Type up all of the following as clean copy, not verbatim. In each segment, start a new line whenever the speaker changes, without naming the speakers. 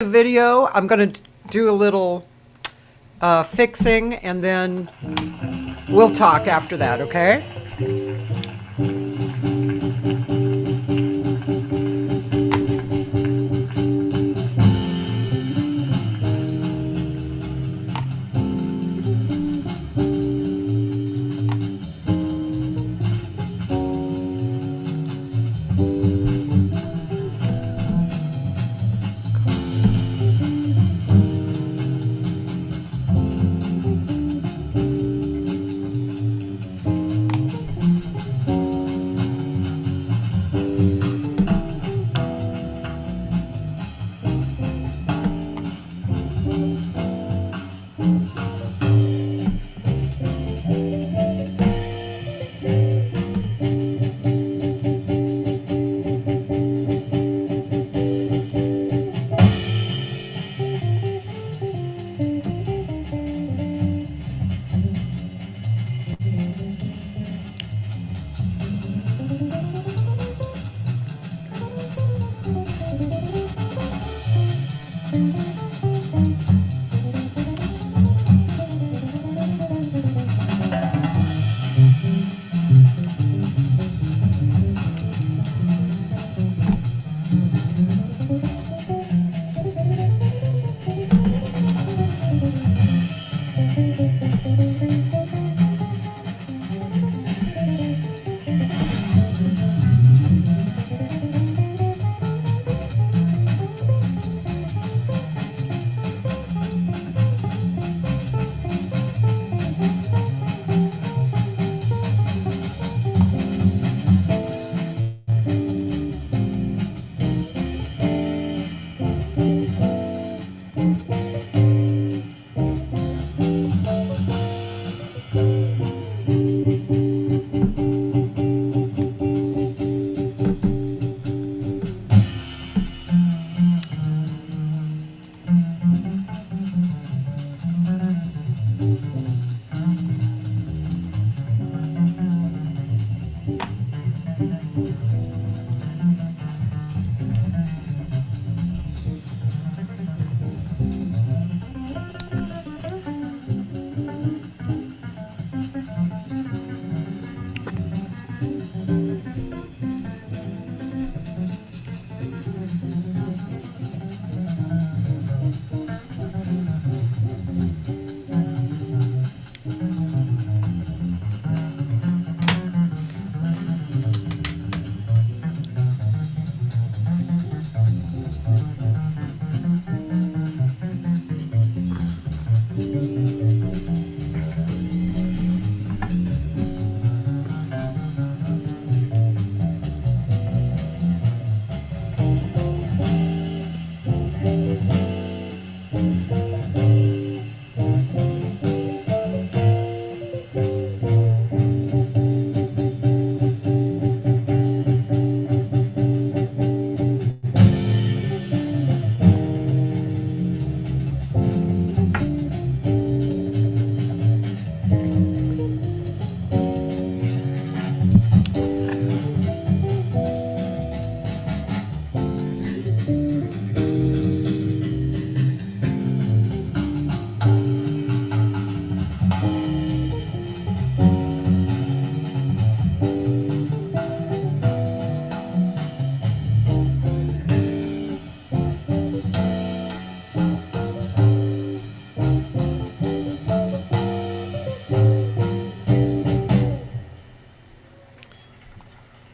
the video. I'm going to do a little fixing, and then we'll talk after that, okay?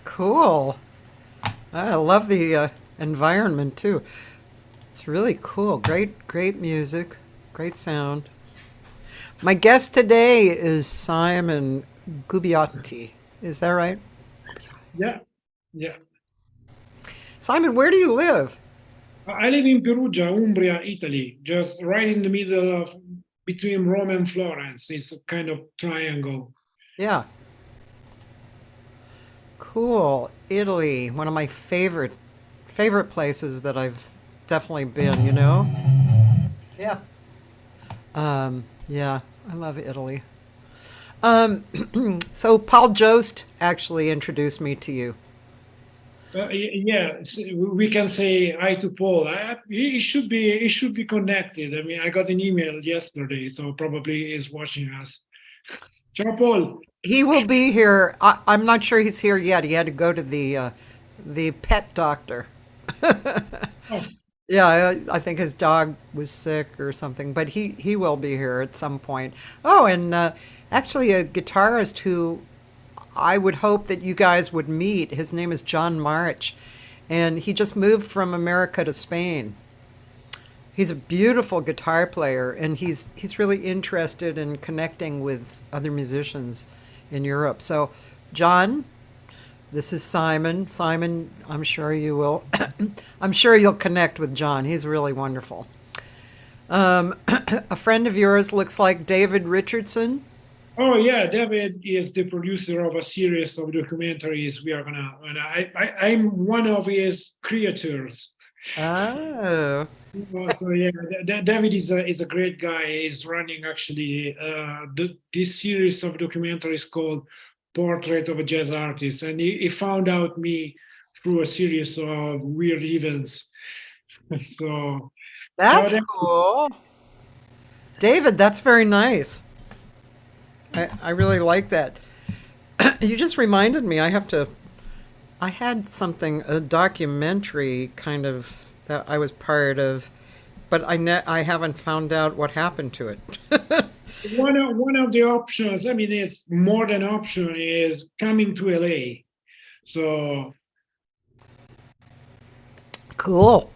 Cool. I love the environment too. It's really cool. Great music. Great sound. My guest today is Simone Gubbiotti. Is that right?
Yeah, yeah.
Simon, where do you live?
I live in Perugia, Umbria, Italy, just right in the middle of between Rome and Florence. It's a kind of triangle.
Yeah. Cool. Italy, one of my favorite places that I've definitely been, you know? Yeah. Yeah, I love Italy. So Paul Jost actually introduced me to you.
Yeah, we can say hi to Paul. He should be connected. I mean, I got an email yesterday, so probably he's watching us. Ciao, Paul.
He will be here. I'm not sure he's here yet. He had to go to the pet doctor.
Oh,
Yeah, I think his dog was sick or something, but he will be here at some point. Oh, and actually, a guitarist who I would hope that you guys would meet. His name is John March, and he just moved from America to Spain. He's a beautiful guitar player, and he's really interested in connecting with other musicians in Europe. So, John, this is Simon. Simon, I'm sure you will. I'm sure you'll connect with John. He's really wonderful. A friend of yours looks like David Richardson.
oh yeah, David is the producer of a series of documentaries. We are gonna, and I'm one of his creators.
Oh,
So yeah, David is a great guy. He's running actually this series of documentaries called Portrait of a Jazz Artist, and he found out me through a series of weird events. So, ciao,
that's cool. David, that's very nice. I really like that. You just reminded me, I had something, a documentary kind of that I was part of, but I haven't found out what happened to it.
one of the options. I mean, it's more than option is coming to LA. So
Cool.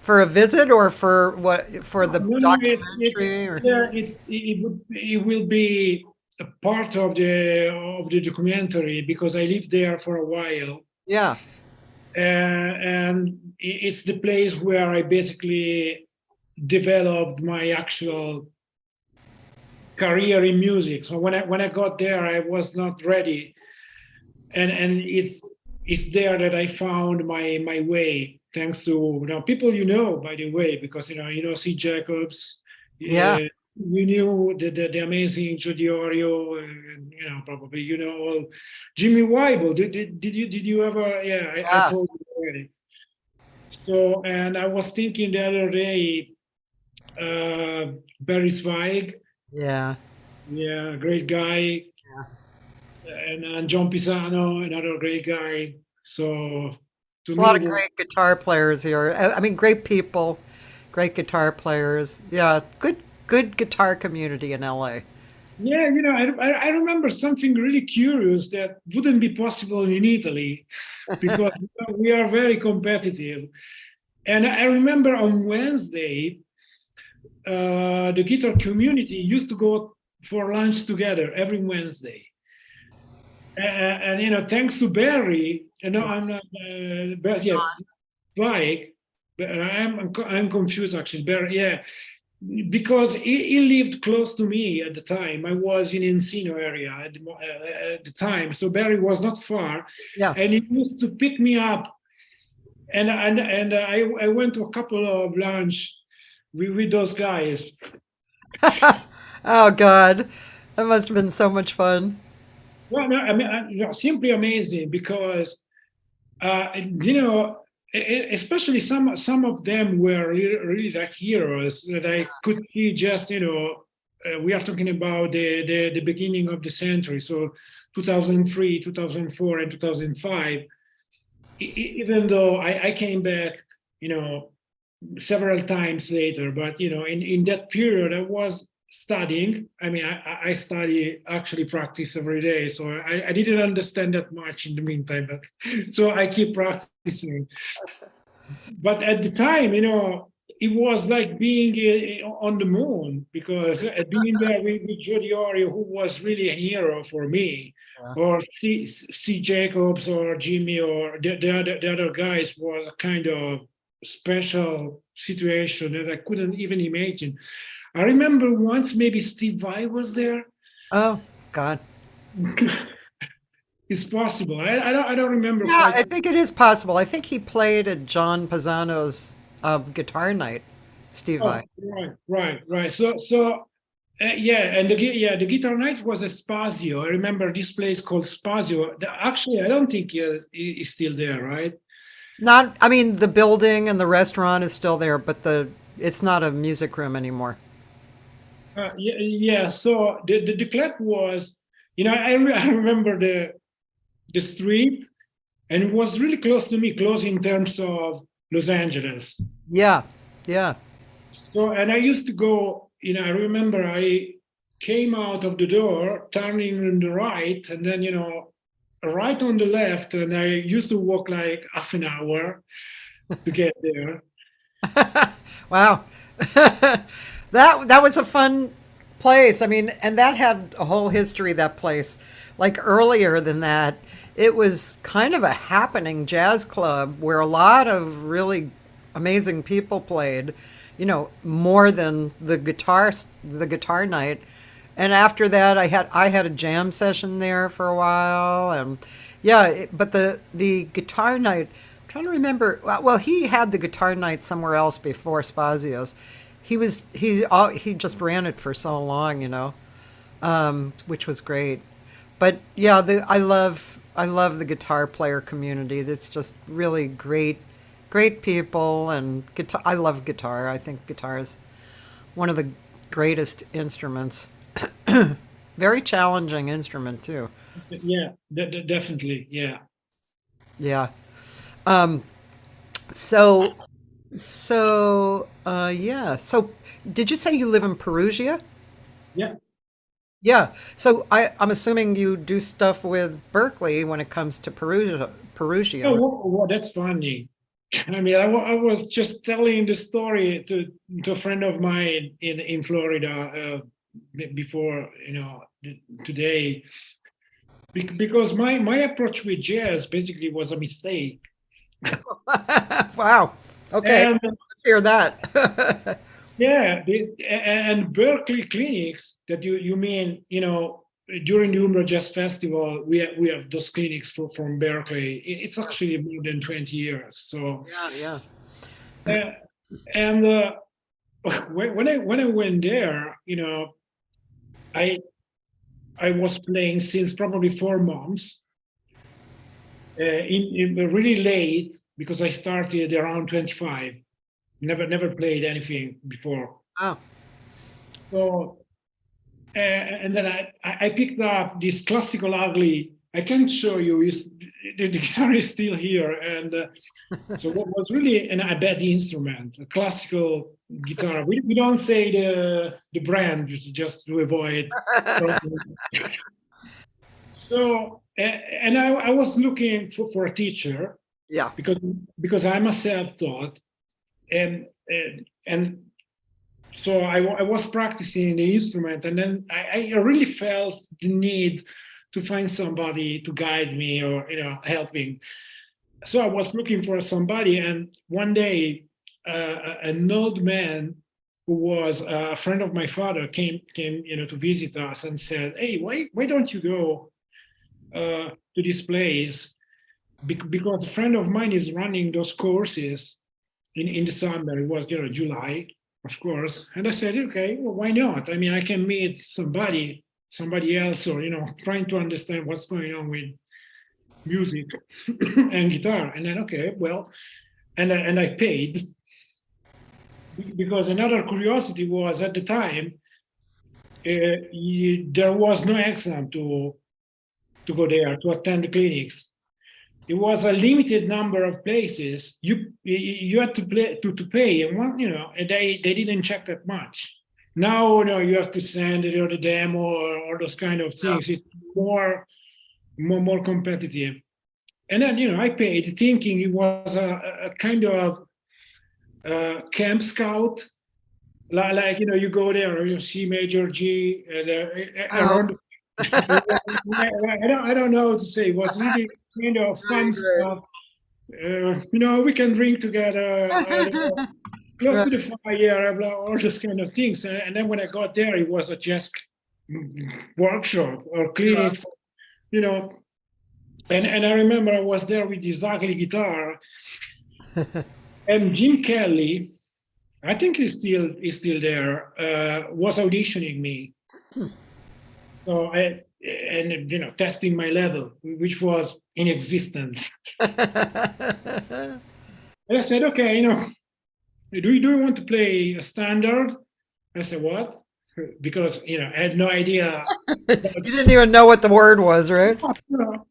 For a visit or for what, for the
no, no,
documentary or?
yeah, it will be a part of the documentary because I lived there for a while,
Yeah.
and it's the place where I basically developed my actual career in music. So when I got there, I was not ready, and it's there that I found my way. Thanks to people by the way, because C. Jacobs,
Yeah.
you knew the amazing Diorio, and probably all Jimmy Weibel. Did you ever? Yeah, I
Yeah.
told you already. So, and I was thinking the other day, Barry Zweig,
Yeah.
yeah, great guy, and John Pisano, another great guy. So to
There's a lot
me,
of great guitar players here. I mean, great people, great guitar players. Yeah, good guitar community in LA.
yeah, I remember something really curious that wouldn't be possible in Italy because we are very competitive. And I remember on Wednesday, the guitar community used to go for lunch together every Wednesday. And thanks to Barry,
Yeah.
I'm not, but yeah, Bike, but I'm confused actually. Barry, yeah, because he lived close to me at the time. I was in Encino area at the time, so Barry was not far,
Yeah.
and he used to pick me up, and I went to a couple of lunch with those guys.
Oh God, that must have been so much fun.
Well, no, I mean, simply amazing because especially some of them were really like heroes that I could see just we are talking about the beginning of the century, so 2003, 2004, and 2005. Even though I came back, you know, several times later, but in that period I was studying. I mean, I study actually practice every day, so I didn't understand that much in the meantime, but so I keep practicing. But at the time, it was like being on the moon because being there with Diorio, who was really a hero for me,
Yeah.
or C. Jacobs or Jimmy or the other guys was a kind of special situation that I couldn't even imagine. I remember once maybe Steve Vai was there.
Oh God.
It's possible. I don't remember
Yeah,
quite.
I think it is possible. I think he played at John Pisano's guitar night. Steve Vai.
Oh, right. So Yeah, and the guitar night was a Spazio. I remember this place called Spazio. Actually, I don't think it's still there, right?
Not, I mean, the building and the restaurant is still there, but it's not a music room anymore.
Yeah, yeah. So the club was, I remember the street, and it was really close to me, close in terms of Los Angeles.
Yeah, yeah.
So, and I used to go, I remember I came out of the door, turning on the right, and then, right on the left, and I used to walk like half an hour to get there.
Wow. That was a fun place. I mean, and that had a whole history, that place. Like earlier than that, it was kind of a happening jazz club where a lot of really amazing people played, more than the guitar night. And after that, I had a jam session there for a while, and yeah, but the guitar night. I'm trying to remember. Well, he had the guitar night somewhere else before Spazio's. He just ran it for so long, which was great. But yeah, I love the guitar player community. That's just really great people, and guitar. I love guitar. I think guitar is one of the greatest instruments. Very challenging instrument too.
Yeah, definitely. Yeah.
Yeah. Um, so yeah. So did you say you live in Perugia?
Yeah.
Yeah. So I'm assuming you do stuff with Berkeley when it comes to Perugia.
Oh, that's funny. I mean, I was just telling the story to a friend of mine in Florida before, today, because my approach with jazz basically was a mistake.
Wow. Okay.
And
Let's hear that.
yeah, and Berkeley clinics that you mean, during the Umbro Jazz Festival, we have those clinics from Berkeley. It's actually more than 20 years. So,
Yeah, yeah.
uh, and when I went there, I I was playing since probably 4 months, in really late because I started around 25. Never played anything before.
Oh.
So and then I picked up this classical ugly. I can't show you. Is the guitar is still here, and so what was really a bad instrument, a classical guitar. We don't say the brand just to avoid. So and I was looking for a teacher
Yeah.
because I'm a self-taught, and so I was practicing the instrument, and then I really felt the need to find somebody to guide me or helping. So I was looking for somebody, and one day an old man who was a friend of my father came to visit us and said, "Hey, why don't you go to this place? Because a friend of mine is running those courses in the summer. It was July, of course." And I said, okay, well, why not? I mean, I can meet somebody else, or trying to understand what's going on with music and guitar. And then, okay, well, and I paid, because another curiosity was, at the time, there was no exam to go there to attend the clinics. It was a limited number of places. You had to play to pay, and and they didn't check that much. Now, you have to send the demo or those kind of
Yeah.
things. It's more competitive. And then I paid, thinking it was a kind of camp scout. Like, you go there, or you see Major G and
Oh,
around. I don't know what to say. It was really kind of fun
right,
stuff. We can drink together, close
right.
to the fire, all those kind of things. And then when I got there, it was a just workshop or
Yeah.
clinic, you know. And I remember I was there with this ugly guitar, and Jim Kelly. I think he's still there. Was auditioning me, so testing my level, which was in existence. And I said, okay, do you want to play a standard? I said, what? Because I had no idea.
You didn't even know what the word was, right?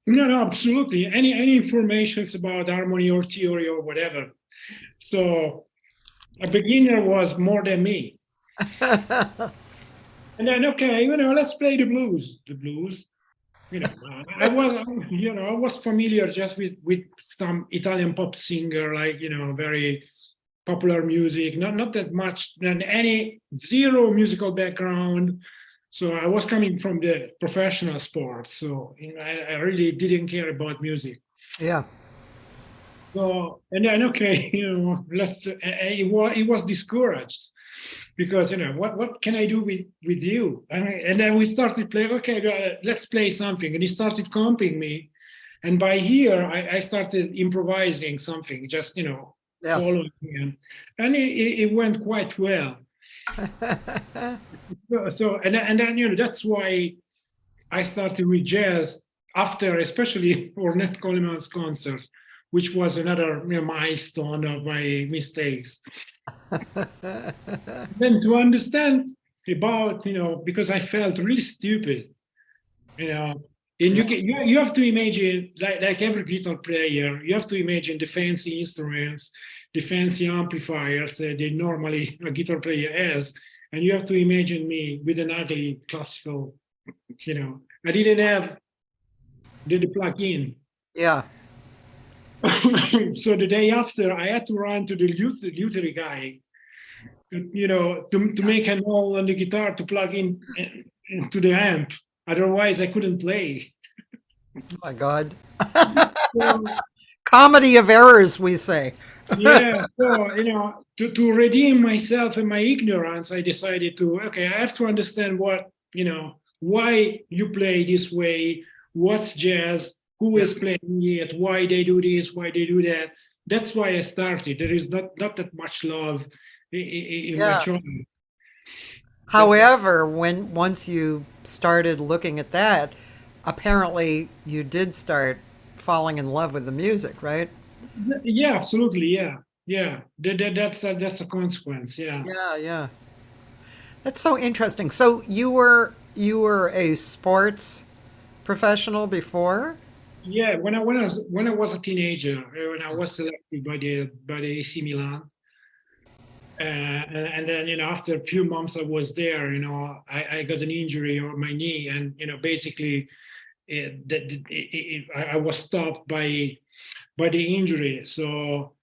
No, absolutely. Any informations about harmony or theory or whatever. So a beginner was more than me. And then, okay, let's play the blues. The blues. I was familiar just with some Italian pop singer, like very popular music. Not that much. And any zero musical background. So I was coming from the professional sports. So I really didn't care about music.
Yeah.
So and then okay, let's. He was discouraged because what can I do with you? And then we started playing. Okay, let's play something. And he started comping me, and by here I started improvising something, just
Yeah.
following him, and it went quite well. So and then that's why I started with jazz after, especially Ornette Coleman's concert, which was another milestone of my mistakes. Then to understand about because I felt really stupid, you know and you have to imagine, like every guitar player, you have to imagine the fancy instruments, the fancy amplifiers that normally a guitar player has, and you have to imagine me with an ugly classical. I didn't have the plug-in.
Yeah.
So the day after, I had to run to the luthier guy, to make an hole on the guitar to plug in into the amp. Otherwise, I couldn't play.
Oh my God.
So,
Comedy of errors, we say.
yeah, so to redeem myself and my ignorance, I decided okay, I have to understand why you play this way, what's jazz, who
Yeah.
is playing it, why they do this, why they do that. That's why I started. There is not that much love in my
Yeah.
child. That's
However, when once you started looking at that, apparently you did start falling in love with the music, right?
Yeah, absolutely, yeah, yeah. That's a consequence. Yeah,
Yeah, yeah. That's so interesting. So you were a sports professional before?
yeah. When I was a teenager, when I was selected by the AC Milan, and then after a few months I was there, I got an injury on my knee, and basically I was stopped by the injury. So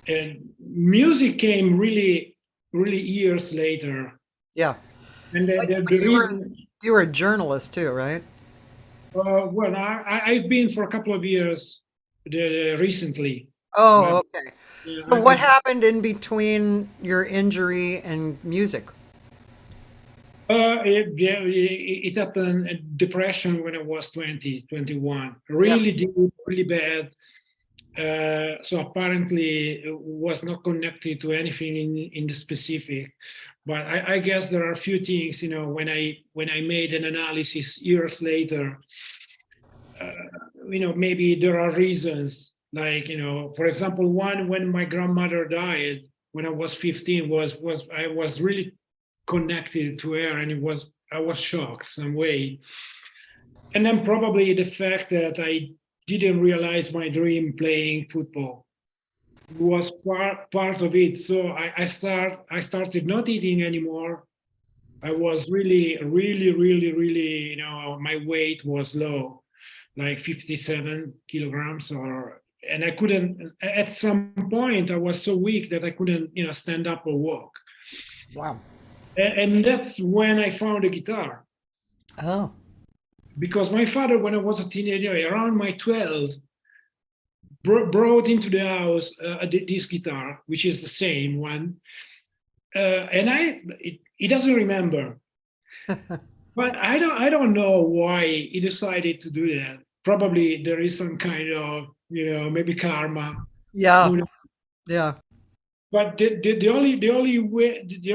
and music came really really years later,
Yeah.
and
But,
the
but you were
reason.
you were a journalist too, right?
Well, I've been for a couple of years recently, but
Oh, okay.
yeah,
So what happened in between your injury and music?
yeah, it happened depression when I was 20, 21.
Yeah.
Really deep, really bad. So apparently it was not connected to anything in the specific. But I guess there are a few things, when I made an analysis years later, uh, maybe there are reasons, like for example, one, when my grandmother died when I was 15, was I was really connected to her, and I was shocked some way. And then probably the fact that I didn't realize my dream playing football was part of it. So I started not eating anymore. I was really, really, really, really, my weight was low, like 57 kilograms, and I couldn't, at some point, I was so weak that I couldn't, stand up or walk.
Wow.
And that's when I found a guitar,
Oh.
because my father, when I was a teenager, around my 12, brought into the house this guitar, which is the same one. And he doesn't remember. But I don't know why he decided to do that. Probably there is some kind of maybe karma.
Yeah.
Who knows?
Yeah.
but the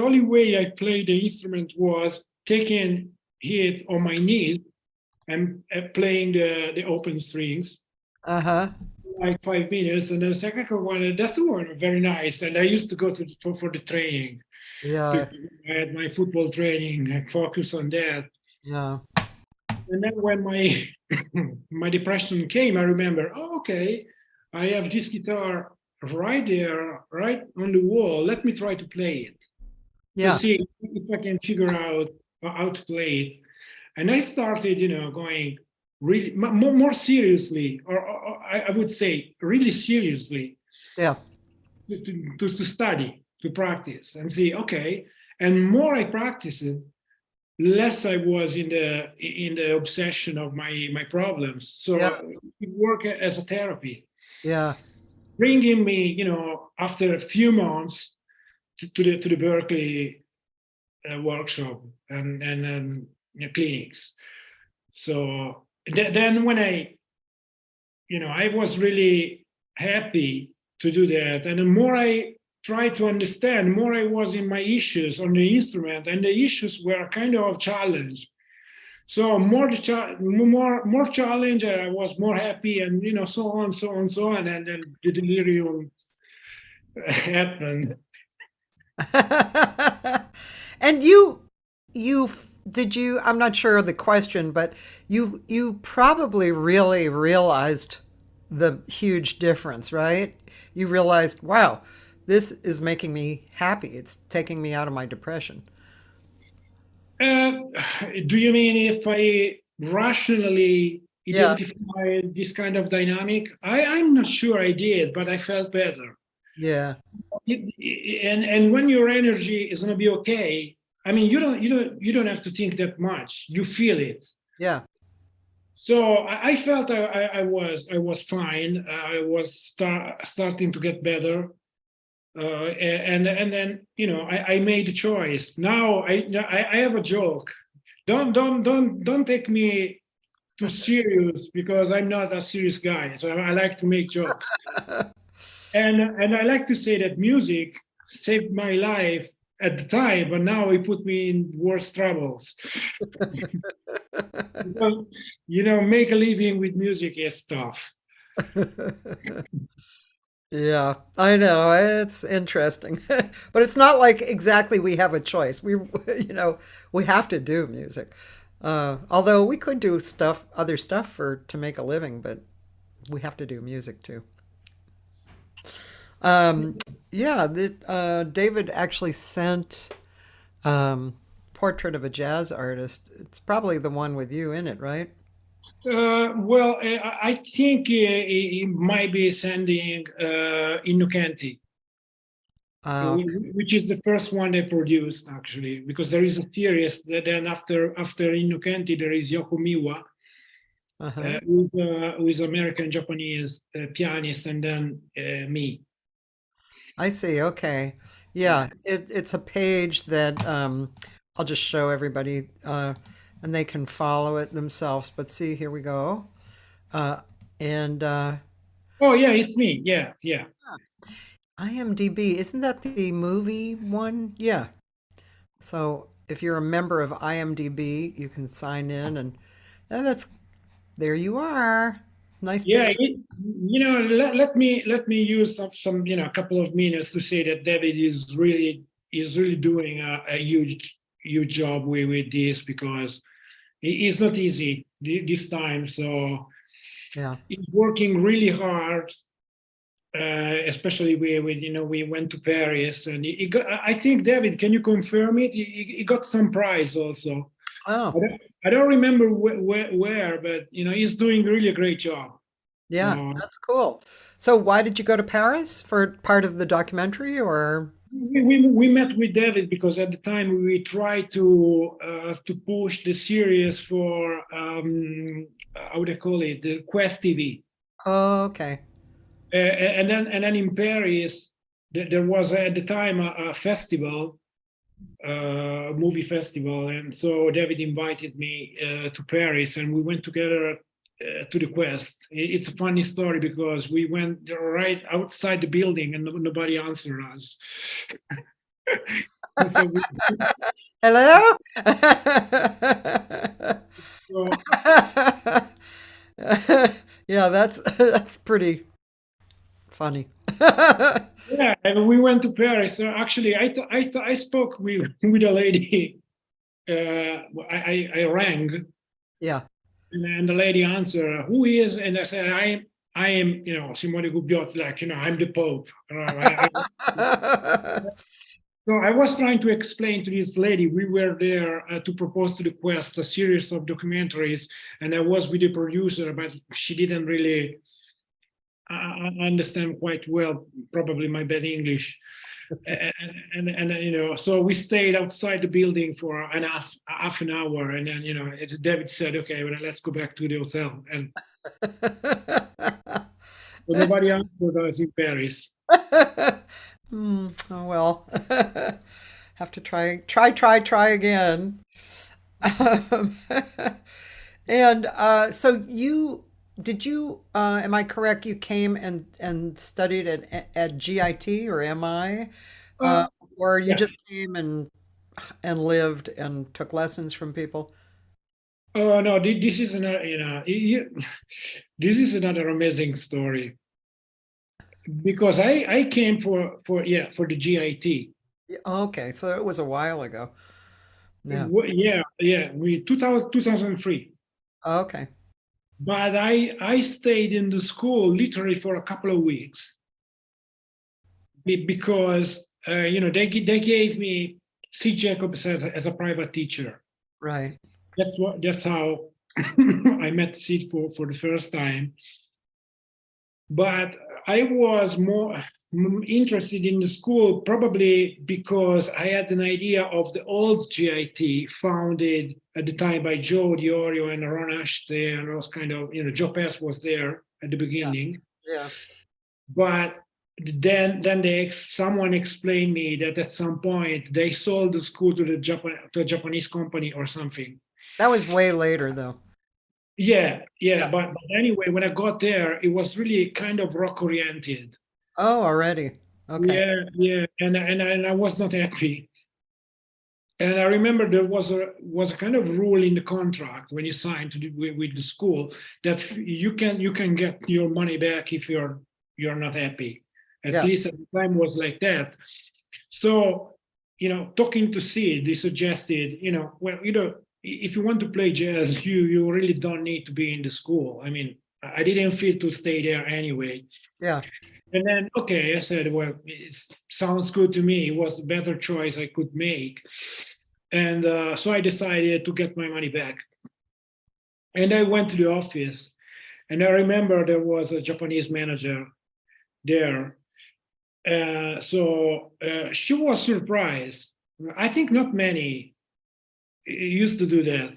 only way I played the instrument was taking it on my knees and playing the open strings
Uh-huh.
like 5 minutes, and the second one, that's one very nice. And I used to go for the training.
Yeah.
I had my football training and focus on that.
Yeah.
And then when my my depression came, I remember, oh, okay, I have this guitar right there, right on the wall. Let me try to play it to
Yeah.
see if I can figure out how to play it. And I started, going really more seriously, or I would say really seriously
Yeah.
to study, to practice, and see, okay. And more I practice it, less I was in the obsession of my problems.
Yeah.
So it worked as a therapy,
Yeah.
bringing me, after a few months to the Berkeley workshop and clinics. So then when I was really happy to do that, and the more I tried to understand, more I was in my issues on the instrument, and the issues were kind of challenge. So more challenge, and I was more happy, and so on, so on, so on, and then the delirium happened.
And did you, I'm not sure of the question, but you probably really realized the huge difference, right? You realized, wow, this is making me happy. It's taking me out of my depression.
Uh, do you mean if I rationally
Yeah.
identify this kind of dynamic? I'm not sure I did, but I felt better.
Yeah.
And when your energy is going to be okay, I mean, you don't have to think that much. You feel it.
Yeah.
So I felt I was fine. I was starting to get better. And then I made a choice. Now I have a joke. Don't take me too serious, because I'm not a serious guy. So I like to make jokes, and I like to say that music saved my life at the time, but now it put me in worse troubles. Because, make a living with music is tough.
Yeah, I know. It's interesting. But it's not like exactly we have a choice. We have to do music. Although we could do other stuff to make a living, but we have to do music too. Um, yeah, David actually sent Portrait of a Jazz Artist. It's probably the one with you in it, right?
Well, I think he might be sending Innocenti,
Okay.
which is the first one they produced, actually, because there is a series that then after Innocenti there is Yoko Miwa,
Uh-huh.
who is American Japanese pianist, and then me.
I see. Okay. Yeah, it's a page that I'll just show everybody and they can follow it themselves. But see, here we go. Uh, and
Oh yeah, it's me. Yeah, yeah.
IMDb, isn't that the movie one? Yeah. So if you're a member of IMDb, you can sign in and that's there you are. Nice
Yeah,
picture.
let me use some a couple of minutes to say that David is really doing a huge job with this, because it's not easy this time. So
Yeah.
he's working really hard, especially we went to Paris, and he got, I think, David, can you confirm it? He got some prize also. I
Oh,
don't, I don't remember where, but he's doing really a great job.
yeah,
Uh,
that's cool. So why did you go to Paris for part of the documentary or?
we met with David because at the time we tried to push the series for how they call it, the Quest TV.
Oh, okay.
And then in Paris there was at the time a festival, movie festival, and so David invited me to Paris, and we went together to the quest. It's a funny story because we went right outside the building and nobody answered us. So we,
Hello?
so,
Yeah, that's pretty funny.
yeah, and we went to Paris. So actually, I spoke with a lady. I rang,
Yeah.
and the lady answered, "Who is?" And I said, I am, Simone Gubbiotti, like, I'm the Pope. So I was trying to explain to this lady, we were there to propose to the Quest a series of documentaries, and I was with the producer, but she didn't really understand quite well, probably my bad English. And so we stayed outside the building for half an hour, and then David said, "Okay, well, let's go back to the hotel." And so nobody answered us in Paris.
Oh well. Have to try again. Um, and so am I correct, you came and studied at GIT or MI? Uh,
Uh,
or you
yeah.
just came and lived and took lessons from people?
Oh no, this is another, this is another amazing story because I came for the GIT.
Yeah, okay, so it was a while ago. Yeah.
Yeah, we 2003.
Okay.
But I stayed in the school literally for a couple of weeks because they gave me C. Jacobs as a private teacher.
Right.
That's how I met Sid for the first time. But I was more interested in the school probably because I had an idea of the old GIT founded at the time by Joe Diorio and Ron Ashton and those kind of, Joe Pass was there at the
Yeah.
beginning.
Yeah.
But then someone explained me that at some point they sold the school to to a Japanese company or something.
That was way later though.
Yeah,
Yeah.
but anyway, when I got there, it was really kind of rock oriented.
Oh, already. Okay.
Yeah, and I was not happy. And I remember there was a kind of rule in the contract when you signed with the school that you can get your money back if you're not happy. At
Yeah.
least at the time was like that. So, talking to Sid, they suggested, well, if you want to play jazz, you really don't need to be in the school. I mean, I didn't feel to stay there anyway.
Yeah.
And then, okay, I said, well, it sounds good to me. It was a better choice I could make. And so I decided to get my money back. And I went to the office. And I remember there was a Japanese manager there. So she was surprised. I think not many used to do that.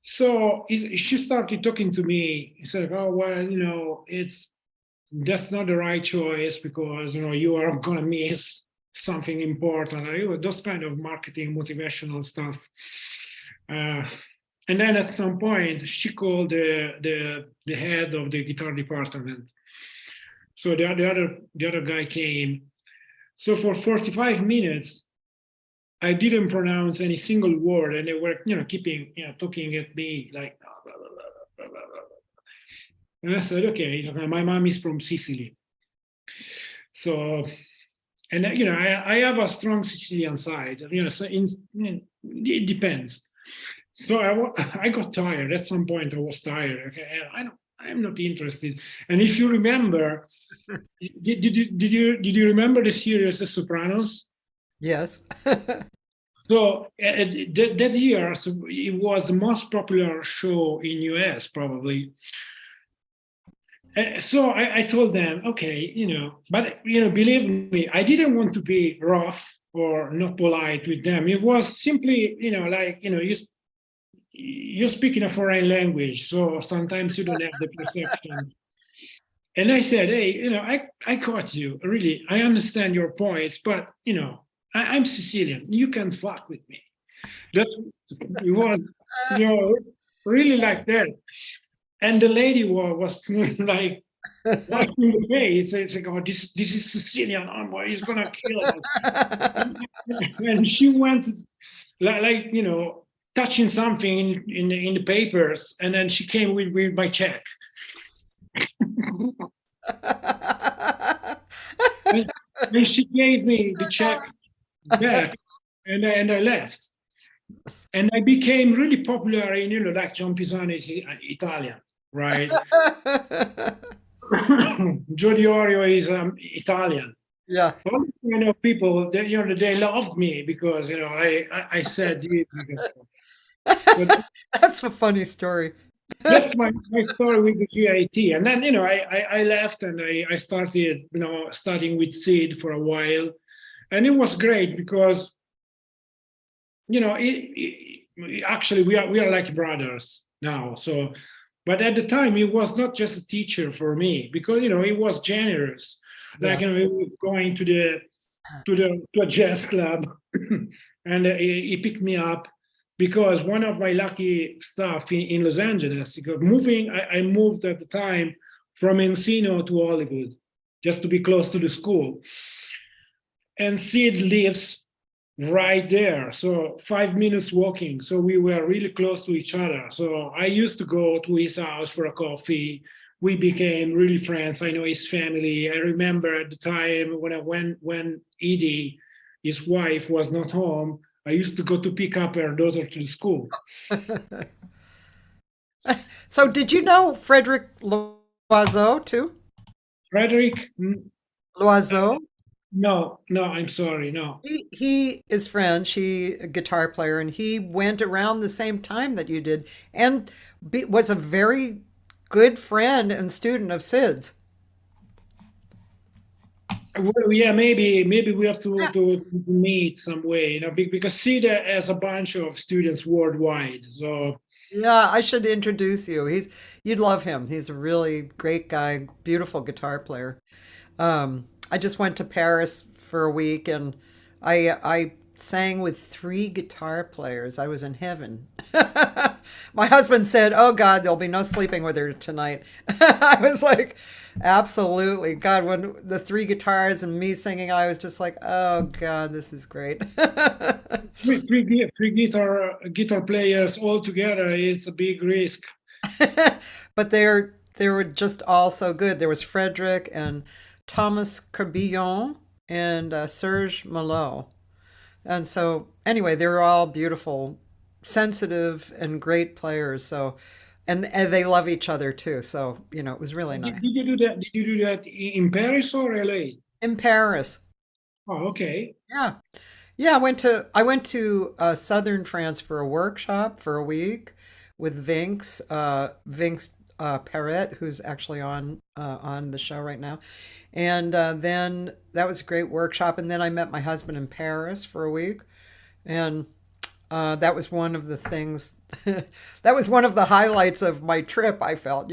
So she started talking to me. He said, "Oh well, that's not the right choice because you are gonna miss something important." Those kind of marketing motivational stuff. Uh, and then at some point, she called the head of the guitar department. So the other guy came. So for 45 minutes, I didn't pronounce any single word, and they were, keeping, talking at me like, blah, blah, blah, blah, blah, blah. And I said, okay, my mom is from Sicily. So, and I have a strong Sicilian side, so it depends. So I got tired. At some point, I was tired. Okay, I'm not interested. And if you remember, did you remember the series The Sopranos?
Yes.
So that year, so it was the most popular show in US probably. So I told them, okay, but believe me, I didn't want to be rough or not polite with them. It was simply, like you speak in a foreign language, so sometimes you don't have the perception. And I said, hey, I caught you. Really, I understand your points, but I'm Sicilian. You can fuck with me. That it was, really like that. and the lady was like washing the face. It's like, oh, this is Sicilian. Oh, boy, he's gonna kill us. And she went like touching something in the papers, and then she came with my check. And she gave me the check back, and I left. And I became really popular in, like John Pisani is Italian, right? Joe Diorio is Italian.
Yeah.
All kind of people, they love me because I said it. But
That's a funny story.
that's my story with the GIT. And then I left and I started studying with Sid for a while, and it was great because actually we are like brothers now. So, but at the time he was not just a teacher for me because he was generous. Like
Yeah.
he was going to a jazz club, and he picked me up because one of my lucky stuff in Los Angeles. Because I moved at the time from Encino to Hollywood, just to be close to the school. And Sid lives right there, so 5 minutes walking. So we were really close to each other. So I used to go to his house for a coffee. We became really friends. I know his family. I remember at the time when Edie, his wife, was not home, I used to go to pick up her daughter to the school.
So did you know Frederick Loiseau too?
Frederick,
Loiseau?
no, I'm sorry, no.
He is French. He a guitar player, and he went around the same time that you did, and was a very good friend and student of Sid's.
Well, yeah, maybe we have to meet some way, because CETA has a bunch of students worldwide. So
Yeah, I should introduce you. You'd love him. He's a really great guy, beautiful guitar player. I just went to Paris for a week and I sang with three guitar players. I was in heaven. My husband said, "Oh God, there'll be no sleeping with her tonight." I was like, "Absolutely, God!" When the three guitars and me singing, I was just like, "Oh God, this is great."
three guitar players all together is a big risk.
But they were just all so good. There was Frederick and Thomas Crebillon and Serge Malot. And so anyway, they were all beautiful, sensitive and great players. So and they love each other too. So, it was really
Did
nice.
you do that? Did you do that in Paris or LA?
In Paris.
Oh, okay.
Yeah. Yeah, I went to southern France for a workshop for a week with Vinx Perret, who's actually on the show right now, and then that was a great workshop. And then I met my husband in Paris for a week, and that was one of the things. That was one of the highlights of my trip. I felt,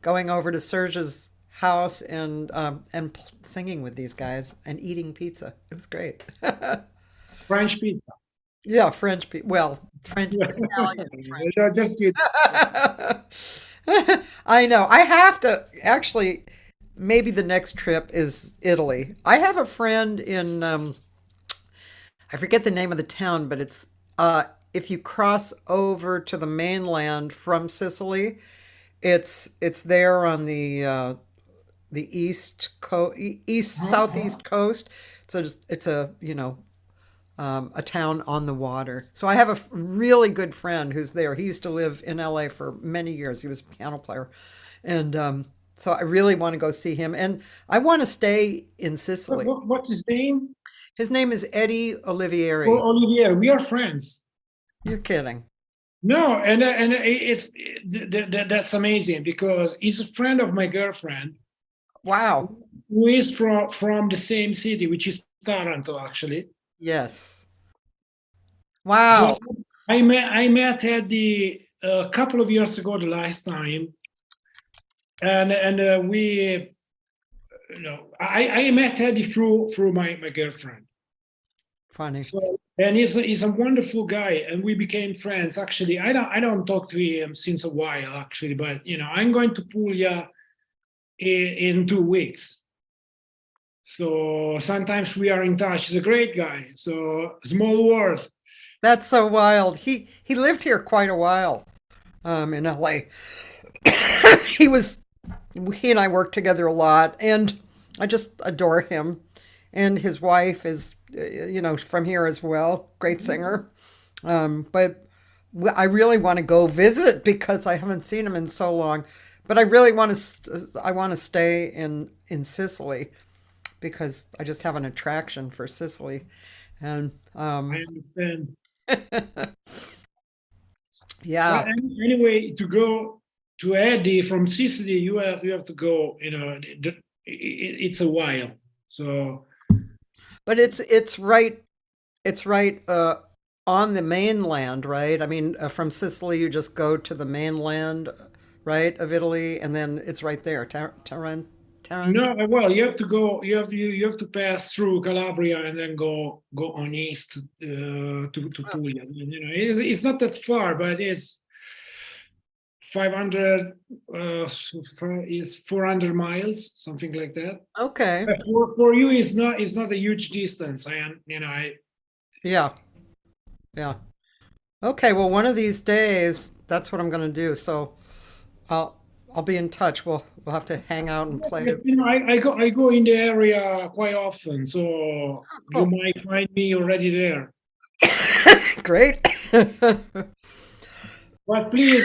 going over to Serge's house and singing with these guys and eating pizza. It was great.
French pizza.
Yeah, French people. Well, French, Italian, French.
No, just kidding.
I know. I have to actually. Maybe the next trip is Italy. I have a friend in. I forget the name of the town, but it's if you cross over to the mainland from Sicily, it's there on the east southeast coast. So it's a town on the water. So I have a really good friend who's there. He used to live in LA for many years. He was a piano player. And so I really want to go see him. And I want to stay in Sicily.
What's his name?
His name is Eddie
Oh,
Olivieri.
Olivier. We are friends.
You're kidding.
No, and that's amazing because he's a friend of my girlfriend
Wow.
who is from the same city, which is Taranto, actually.
Yes.
So
Wow.
I met Eddie a couple of years ago, the last time, and I met Eddie through my girlfriend.
Funny.
So, and he's a wonderful guy, and we became friends. Actually, I don't talk to him since a while, actually, but I'm going to Puglia in 2 weeks. So sometimes we are in touch. He's a great guy. So small world.
That's so wild. He lived here quite a while, in LA. he was he and I worked together a lot, and I just adore him. And his wife is, from here as well. Great singer. But I really want to go visit because I haven't seen him in so long. But I really want to. I want to stay in Sicily because I just have an attraction for Sicily, and
I understand. But
yeah.
anyway, to go to Eddie from Sicily, you have to go. It's a while. So
But it's right on the mainland, right? I mean, from Sicily, you just go to the mainland, right, of Italy, and then it's right there. Tarrant.
no, well, you have to go. You have to pass through Calabria and then go on east to
Oh,
Puglia. It's not that far, but it's 500 is 400 miles, something like that.
okay.
But for you, it's not a huge distance. I
Yeah. Yeah. Okay. Well, one of these days, that's what I'm going to do. So I'll I'll be in touch. We'll have to hang out and play.
yes, I go in the area quite often, so you
Cool.
might find me already there.
Great.
But please,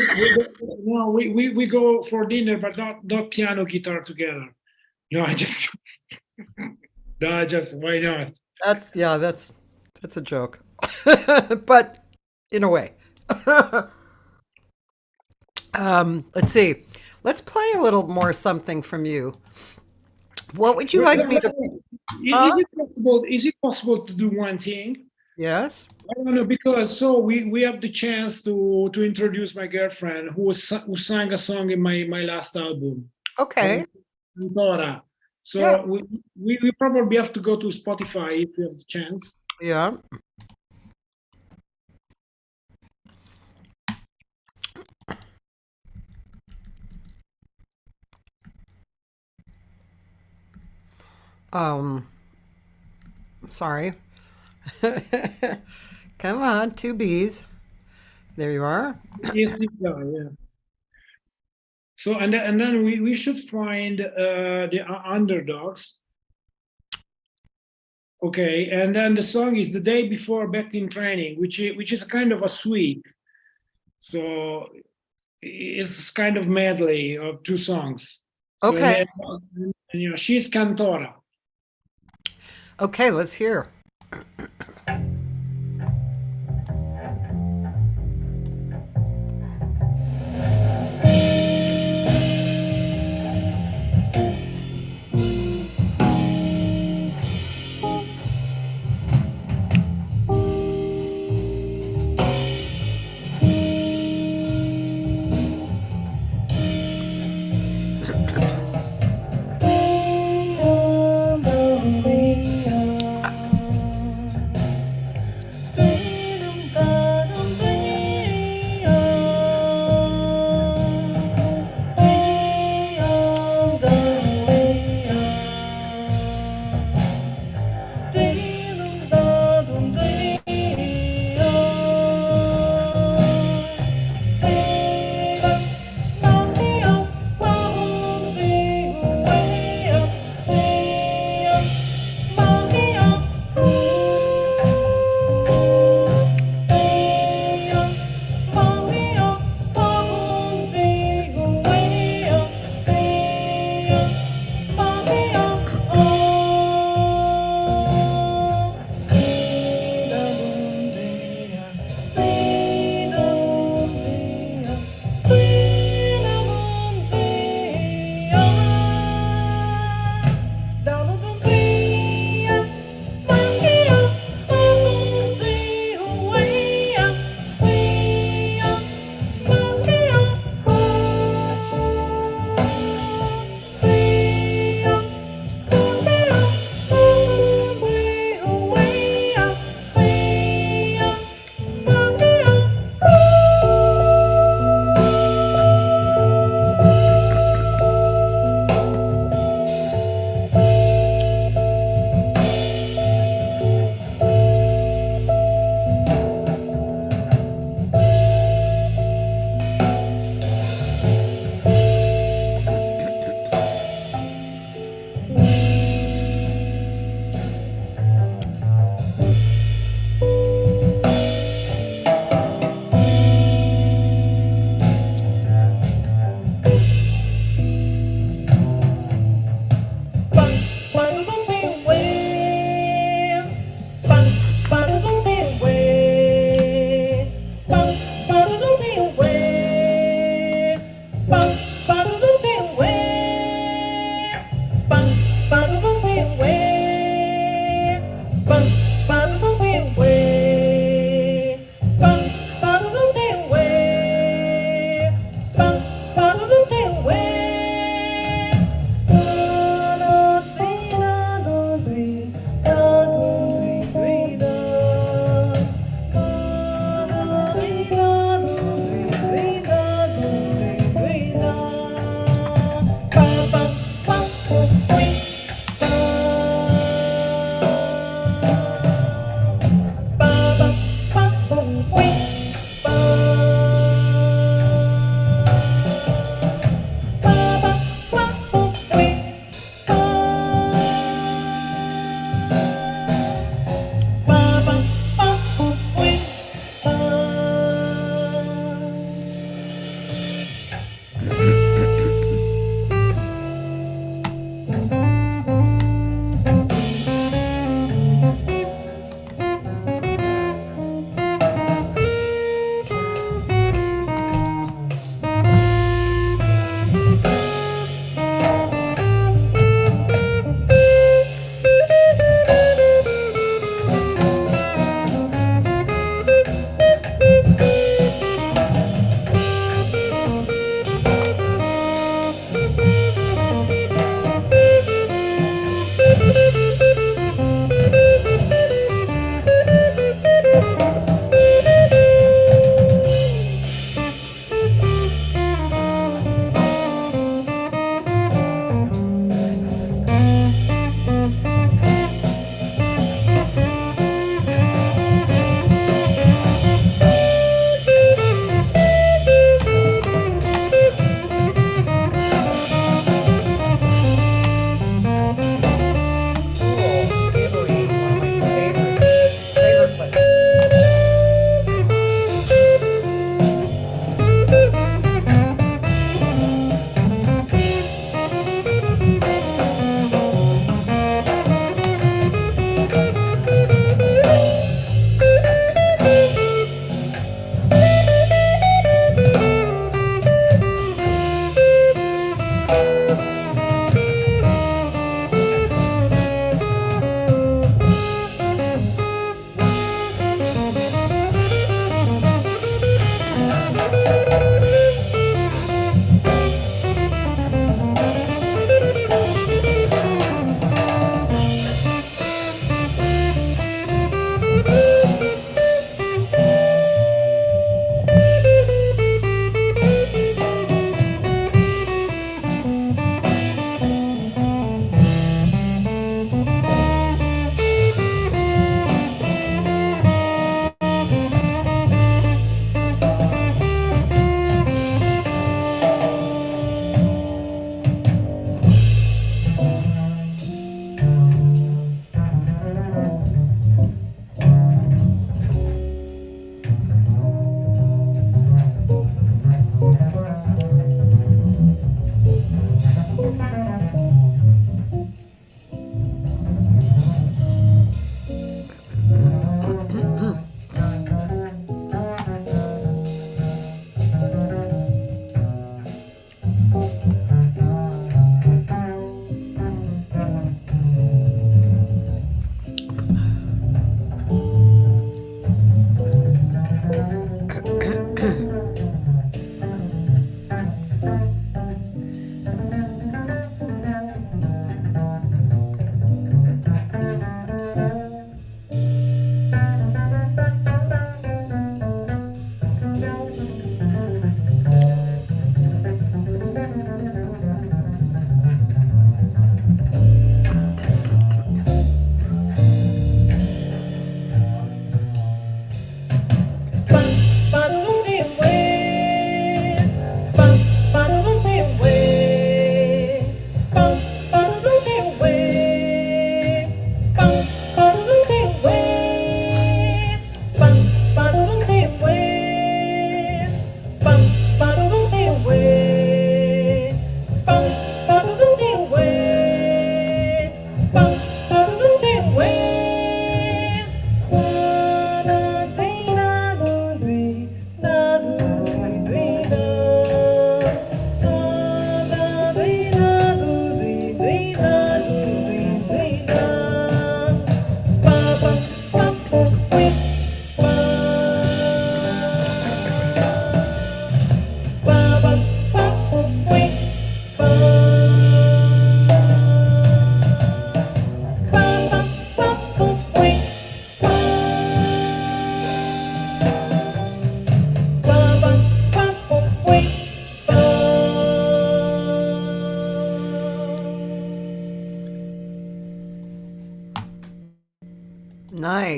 we go for dinner, but not piano guitar together. No, I just no, just why not?
That's yeah, that's a joke. But in a way. Let's see. Let's play a little more something from you. What would you like me to
Is
huh?
it possible? Is it possible to do one thing?
Yes.
I don't know because so we have the chance to introduce my girlfriend who sang a song in my last album,
Okay.
Cantora.
Yeah.
So we probably have to go to Spotify if we have the chance.
Yeah. Um, sorry. Come on, two B's. There you are.
Yes, yeah. So and then we should find the underdogs. Okay, and then the song is the day before back in training, which is kind of a suite. So it's kind of medley of two songs. So
Okay.
she's Cantora.
Okay, let's hear.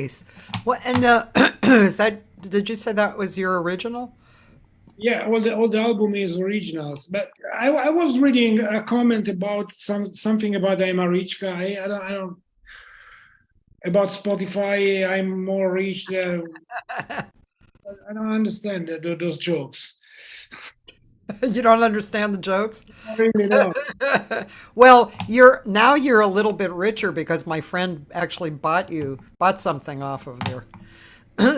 nice. What and is that? Did you say that was your original?
Yeah, all the album is originals. But I was reading a comment about something about I'm a rich guy. I don't about Spotify. I'm more rich. I don't understand those jokes.
You don't understand the jokes?
I really don't.
Well, you're a little bit richer because my friend actually bought something off of there.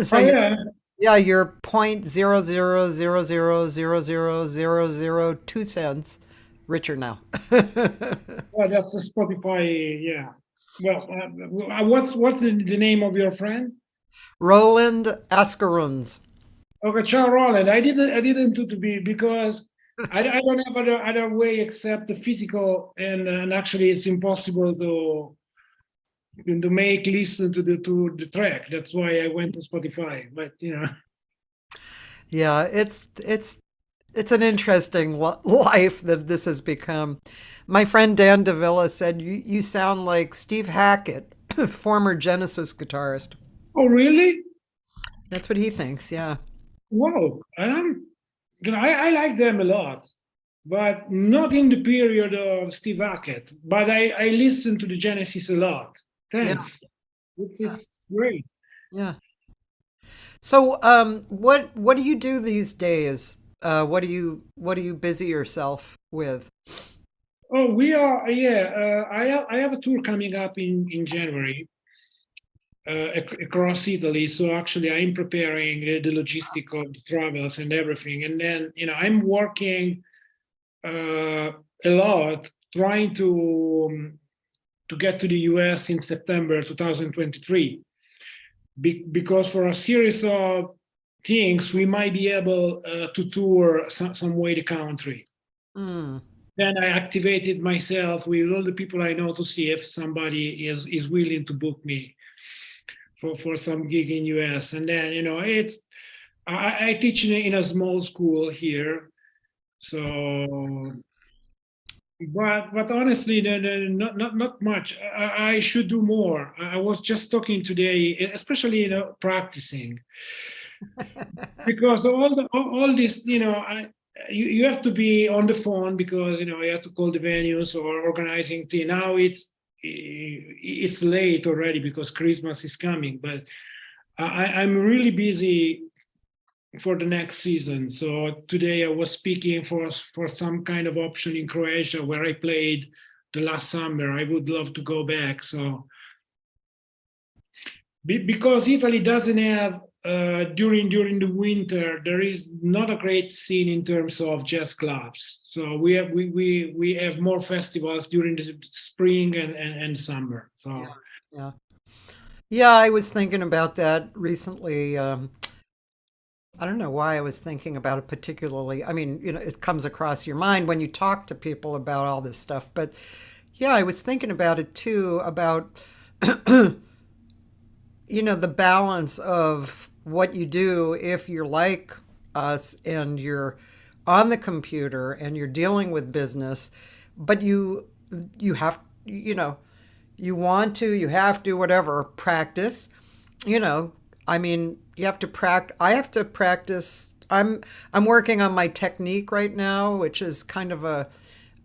So
Oh yeah,
yeah, you're 0.00000002 cents richer now.
well, that's the Spotify. Yeah. Well, what's the name of your friend?
Roland Ascaruns.
Okay, Charles Roland. I didn't do to be because I don't have other way except the physical, and actually it's impossible to make listen to the track. That's why I went to Spotify. But
Yeah, it's an interesting life that this has become. My friend Dan Davila said you sound like Steve Hackett, former Genesis guitarist.
oh really?
That's what he thinks. Yeah.
Wow. I like them a lot, but not in the period of Steve Hackett. But I listen to the Genesis a lot.
Yeah.
Thanks. It's great.
Yeah. So, what do you do these days? What do you busy yourself with?
Oh, we are. Yeah, I have a tour coming up in January across Italy. So actually, I'm preparing the logistic of the travels and everything, and then I'm working a lot trying to get to the US in September 2023 because for a series of things we might be able to tour some way the country.
Hmm.
Then I activated myself with all the people I know to see if somebody is willing to book me for some gig in US. And then it's I teach in a small school here, so but honestly, not much. I should do more. I was just talking today, especially practicing because all this you have to be on the phone because you have to call the venues or organizing thing. Now it's late already because Christmas is coming, but I'm really busy for the next season. So today I was speaking for some kind of option in Croatia where I played the last summer. I would love to go back. So because Italy doesn't have during the winter there is not a great scene in terms of jazz clubs. So we have more festivals during the spring and summer.
Yeah.
So
Yeah. Yeah. I was thinking about that recently. I don't know why I was thinking about it particularly. I mean, it comes across your mind when you talk to people about all this stuff. But yeah, I was thinking about it too, about, the balance of what you do if you're like us and you're on the computer and you're dealing with business, but you have, you want to, you have to, whatever, practice. you know, I mean, you have to practice. I have to practice. I'm working on my technique right now, which is kind of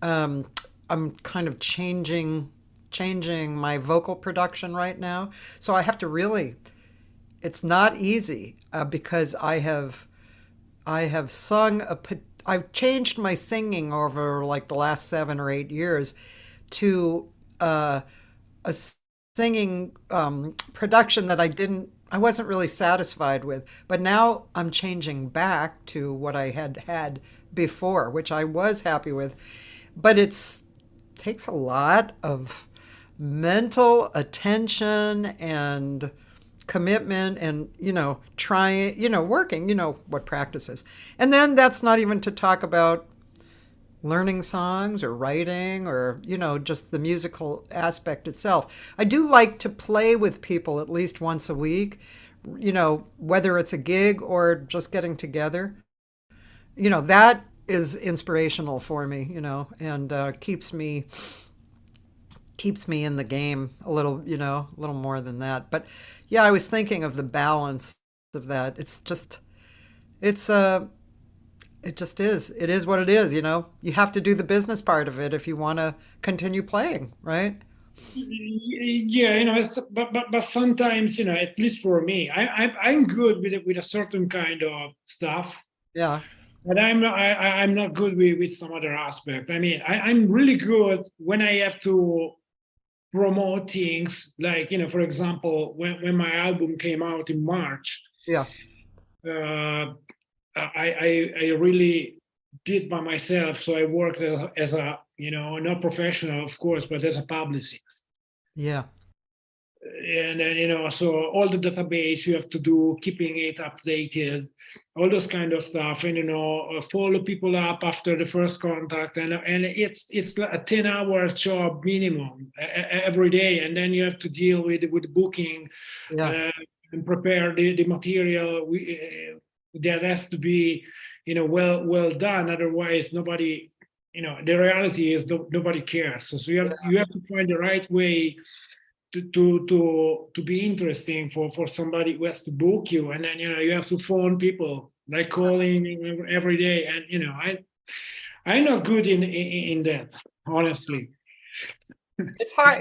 um, I'm kind of changing my vocal production right now. So I have to really. It's not easy because I have sung I've changed my singing over like the last 7 or 8 years to a singing production that I wasn't really satisfied with. But now I'm changing back to what I had had before, which I was happy with. But it takes a lot of mental attention and commitment and trying working what practices. And then that's not even to talk about learning songs or writing or just the musical aspect itself. I do like to play with people at least once a week, whether it's a gig or just getting together. That is inspirational for me, and keeps me keeps me in the game a little, a little more than that. But yeah, I was thinking of the balance of that. It's it just is. It is what it is. You have to do the business part of it if you want to continue playing, right?
Yeah, but sometimes, at least for me, I'm good with a certain kind of stuff,
Yeah.
but I'm not good with some other aspect. I mean, I'm really good when I have to promote things, like, for example, when my album came out in March,
Yeah.
uh, I really did by myself. So I worked as a, not professional, of course, but as a publicist.
Yeah.
And then, so all the database you have to do, keeping it updated, all those kind of stuff, and follow people up after the first contact, and it's like a 10-hour job minimum every day, and then you have to deal with booking,
Yeah.
uh, and prepare the material. That has to be, well done. Otherwise, nobody, the reality is nobody cares. So you have to find the right way to be interesting for somebody who has to book you, and then you have to phone people, like calling every day, and I'm not good in that, honestly.
It's hard.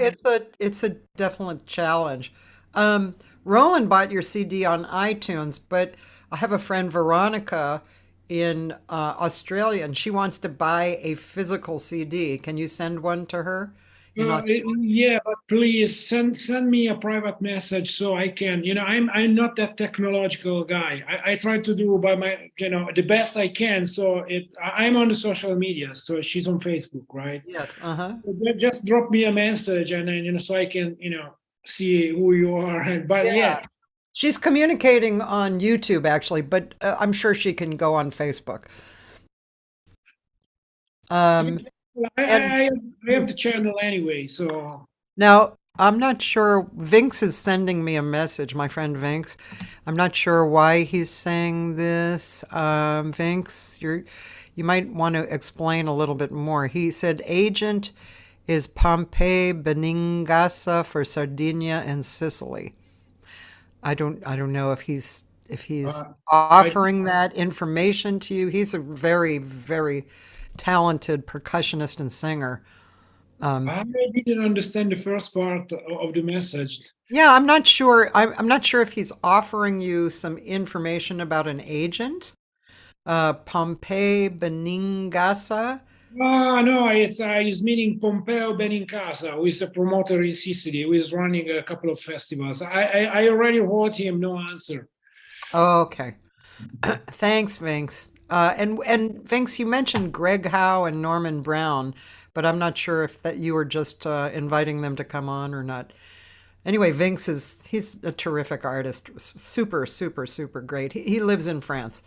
It's a definite challenge. Um, Roland bought your CD on iTunes, but I have a friend Veronica in Australia, and she wants to buy a physical CD. Can you send one to her in Australia?
Yeah, but please send me a private message so I can. I'm not that technological guy. I try to do by my the best I can. So I'm on the social media. So she's on Facebook, right?
Yes. Uh-huh.
Just drop me a message, and then so I can see who you are. But
Yeah.
yeah,
She's communicating on YouTube actually, but I'm sure she can go on Facebook. Um,
I,
and
I, I have the channel anyway. So
Now, I'm not sure. Vinx is sending me a message, my friend Vinx. I'm not sure why he's saying this. Vinx, you might want to explain a little bit more. He said agent is Pompei Beningasa for Sardinia and Sicily. I don't know if he's
I
offering that information to you. He's a very, very talented percussionist and singer.
I didn't understand the first part of the message.
Yeah, I'm not sure. I'm not sure if he's offering you some information about an agent. Pompei Beningasa.
Ah, no, it's meaning Pompeo Benincasa, who is a promoter in Sicily, who is running a couple of festivals. I already wrote him, no answer.
Oh, okay. Thanks, Vince. And Vince, you mentioned Greg Howe and Norman Brown, but I'm not sure if that you were just inviting them to come on or not. Anyway, he's a terrific artist. Super, super, super great. He lives in France.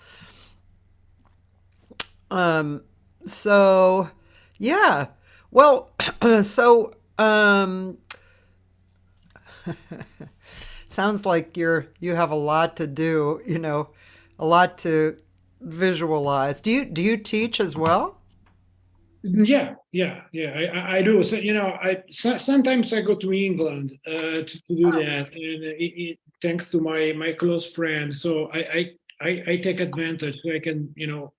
Um, so yeah. Well, so sounds like you have a lot to do, a lot to visualize. Do you teach as well?
Yeah. I do. So sometimes I go to England to do that, and thanks to my close friend. So I take advantage. So I can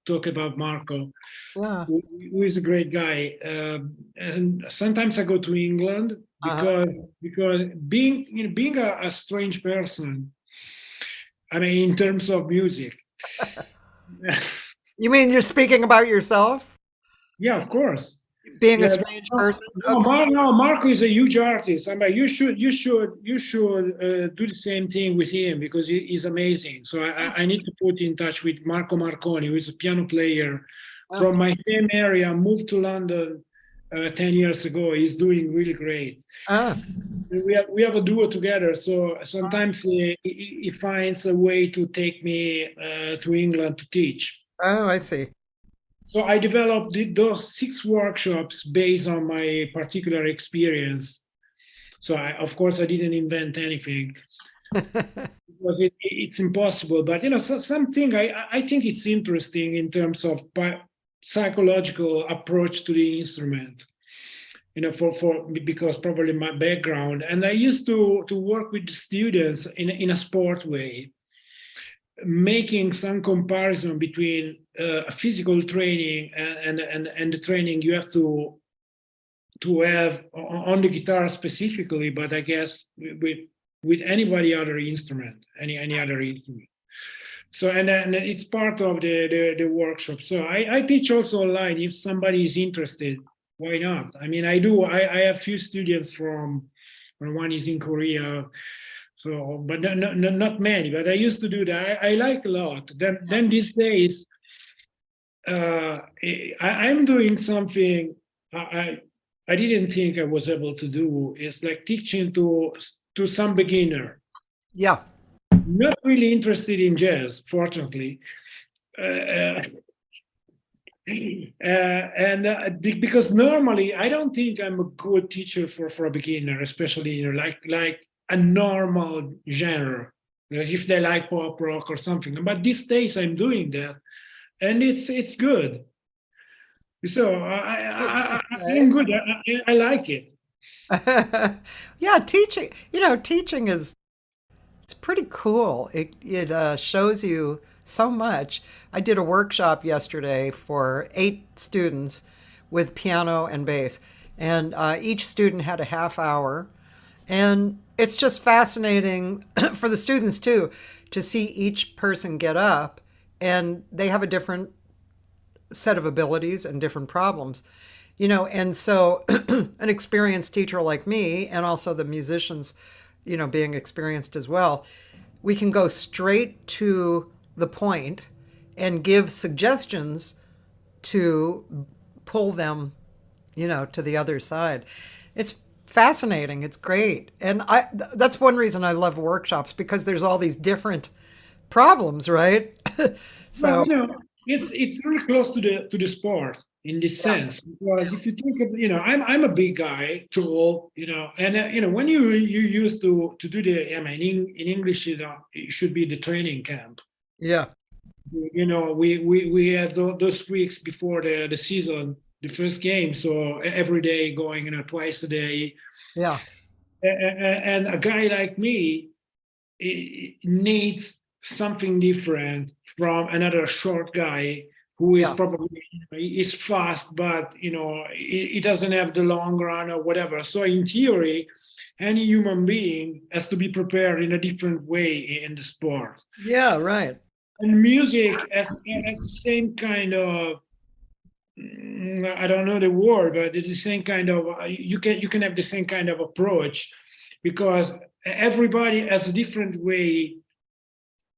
talk about Marco,
Yeah.
who is a great guy. And sometimes I go to England
Uh-huh.
because being a strange person. I mean, in terms of music.
You mean you're speaking about yourself
Yeah, of course.
being a
Yeah,
strange person? Okay.
no, Marco is a huge artist. I mean, you should do the same thing with him because he's amazing. So I need to put in touch with Marco Marconi, who is a piano player
Oh,
from my same area. Moved to London 10 years ago. He's doing really great.
oh,
We have a duo together. So sometimes he finds a way to take me to England to teach.
oh, I see.
So I developed those 6 workshops based on my particular experience. So of course, I didn't invent anything because it's impossible. But something I think it's interesting in terms of psychological approach to the instrument. for because probably my background. And I used to work with the students in a sport way, making some comparison between physical training and the training you have to have on the guitar specifically, but I guess with anybody other instrument, any other instrument. So and then it's part of the workshop. So I teach also online if somebody is interested. Why not? I mean, I do. I have few students from one is in Korea, so but not many. But I used to do that. I like a lot. Then these days, I'm doing something I didn't think I was able to do. It's like teaching to some beginner.
Yeah.
Not really interested in jazz, fortunately. Uh, because normally I don't think I'm a good teacher for a beginner, especially like a normal genre, if they like pop rock or something. But these days I'm doing that, and it's good. So
Okay.
I'm good. I like it.
Yeah, teaching is it's pretty cool. It shows you so much. I did a workshop yesterday for 8 students with piano and bass, and each student had a half hour, and it's just fascinating for the students too to see each person get up, and they have a different set of abilities and different problems. And so an experienced teacher like me and also the musicians, being experienced as well, we can go straight to the point and give suggestions to pull them, to the other side. It's fascinating. It's great. And that's one reason I love workshops, because there's all these different problems, right?
Well,
So,
it's really close to the sport in this
yeah.
sense, because if you think of, I'm a big guy, tall, and when you used to do the, I mean, in English, it should be the training camp.
Yeah.
We had those weeks before the season, the first game, so every day going, twice a day,
Yeah.
and a guy like me needs something different from another short guy who is
Yeah.
probably is fast, but he doesn't have the long run or whatever. So in theory, any human being has to be prepared in a different way in the sport.
Yeah, right.
And music has the same kind of, I don't know the word, but it's the same kind of, you can have the same kind of approach, because everybody has a different way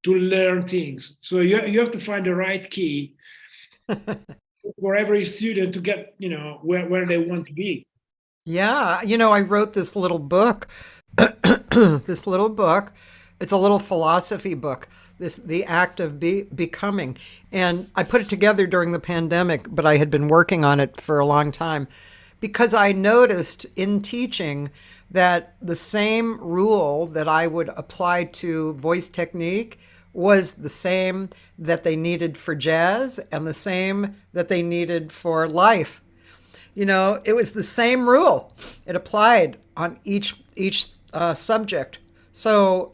to learn things. So you have to find the right key for every student to get, where they want to be.
Yeah, I wrote this little book, this little book. It's a little philosophy book, the act of becoming. And I put it together during the pandemic, but I had been working on it for a long time because I noticed in teaching that the same rule that I would apply to voice technique was the same that they needed for jazz and the same that they needed for life. It was the same rule. It applied on each subject. So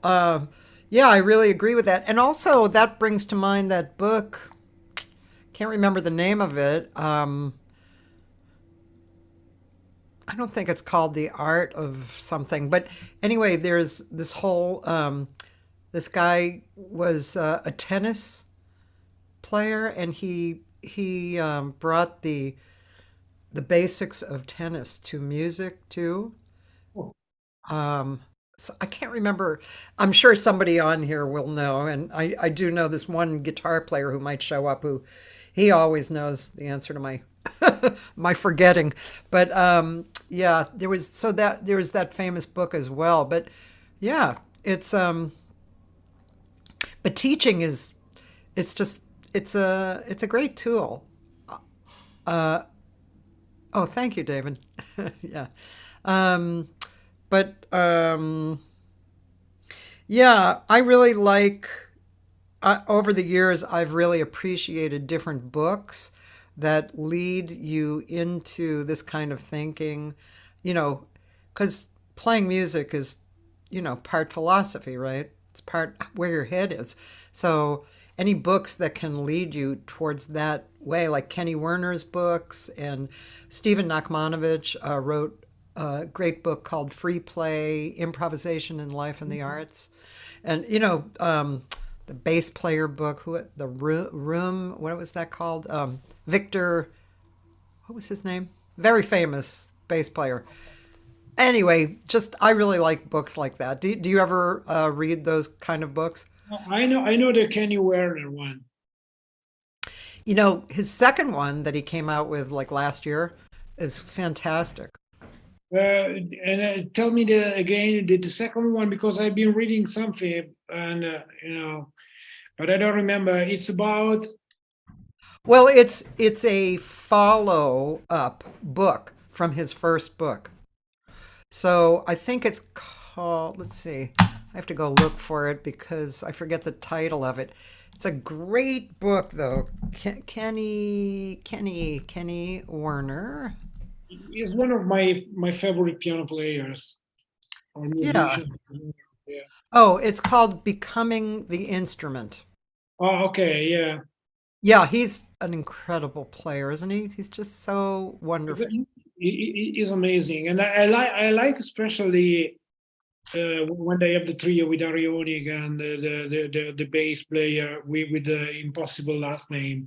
yeah, I really agree with that. And also that brings to mind that book. Can't remember the name of it. I don't think it's called The Art of something. But anyway, there's this whole. This guy was a tennis player, and he brought the basics of tennis to music too.
Oh,
So I can't remember. I'm sure somebody on here will know, and I do know this one guitar player who might show up who he always knows the answer to my my forgetting. But yeah, there was that famous book as well. But yeah, but teaching is it's just it's a great tool. Uh, oh, thank you, David. Yeah. Um, but yeah, I really like, over the years, I've really appreciated different books. that lead you into this kind of thinking, you know, because playing music is, part philosophy, right? It's part where your head is. So any books that can lead you towards that way, like Kenny Werner's books, and Stephen Nachmanovich wrote a great book called Free Play, Improvisation in Life and the Arts. And, the bass player book, room, what was that called? Victor, what was his name? Very famous bass player. Anyway, just I really like books like that. Do you ever read those kind of books?
I know the Kenny Werner one.
His second one that he came out with like last year is fantastic.
And tell me again the second one, because I've been reading something, and but I don't remember. It's about.
Well, it's a follow up book from his first book. So I think it's called, let's see, I have to go look for it because I forget the title of it. It's a great book, though. Kenny Werner.
He's one of my favorite piano players or
Yeah.
musicians. Yeah.
Oh, it's called Becoming the Instrument.
Oh, okay. Yeah.
Yeah, he's an incredible player, isn't he? He's just so
He's,
wonderful.
he's amazing, and I like especially when they have the trio with Ari Hoenig and the bass player with the impossible last name.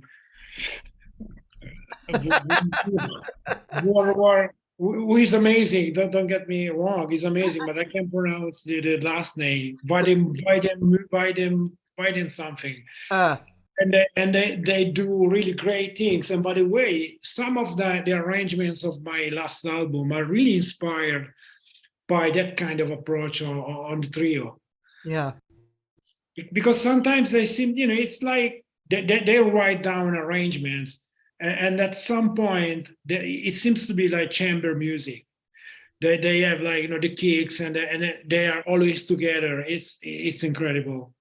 Who is amazing. Don't get me wrong, he's amazing, but I can't pronounce the last name. Biden something.
Uh,
And they do really great things. And by the way, some of the arrangements of my last album are really inspired by that kind of approach on the trio.
yeah,
Because sometimes they seem, it's like they write down arrangements, and at some point, it seems to be like chamber music. They have, like, the kicks, and they are always together. It's incredible.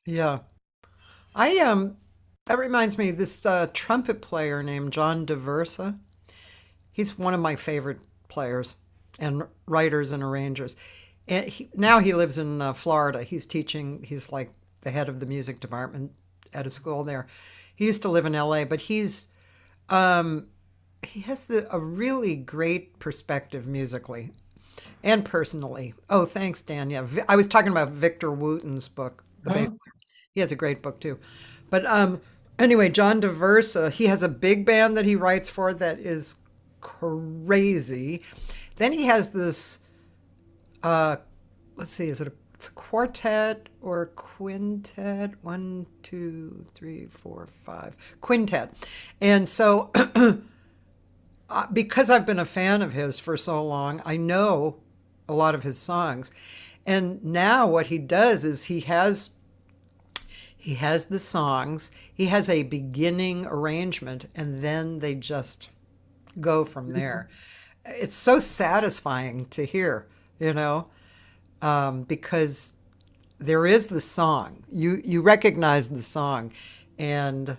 yeah. I that reminds me this trumpet player named John DeVersa. He's one of my favorite players and writers and arrangers. And now he lives in Florida. He's teaching. He's like the head of the music department at a school there. He used to live in L.A., but um, he has a really great perspective musically and personally. Oh, thanks, Dan. Yeah, I was talking about Victor Wooten's book, The Bass.
Huh?
He has a great book too. But anyway, John DeVersa, he has a big band that he writes for that is crazy. Then he has this, uh, let's see, it's a quartet or a quintet? One, two, three, four, five. Quintet. And so, because I've been a fan of his for so long, I know a lot of his songs. And now what he does is he has the songs, he has a beginning arrangement, and then they just go from there. It's so satisfying to hear, you know, because there is the song. You recognize the song, and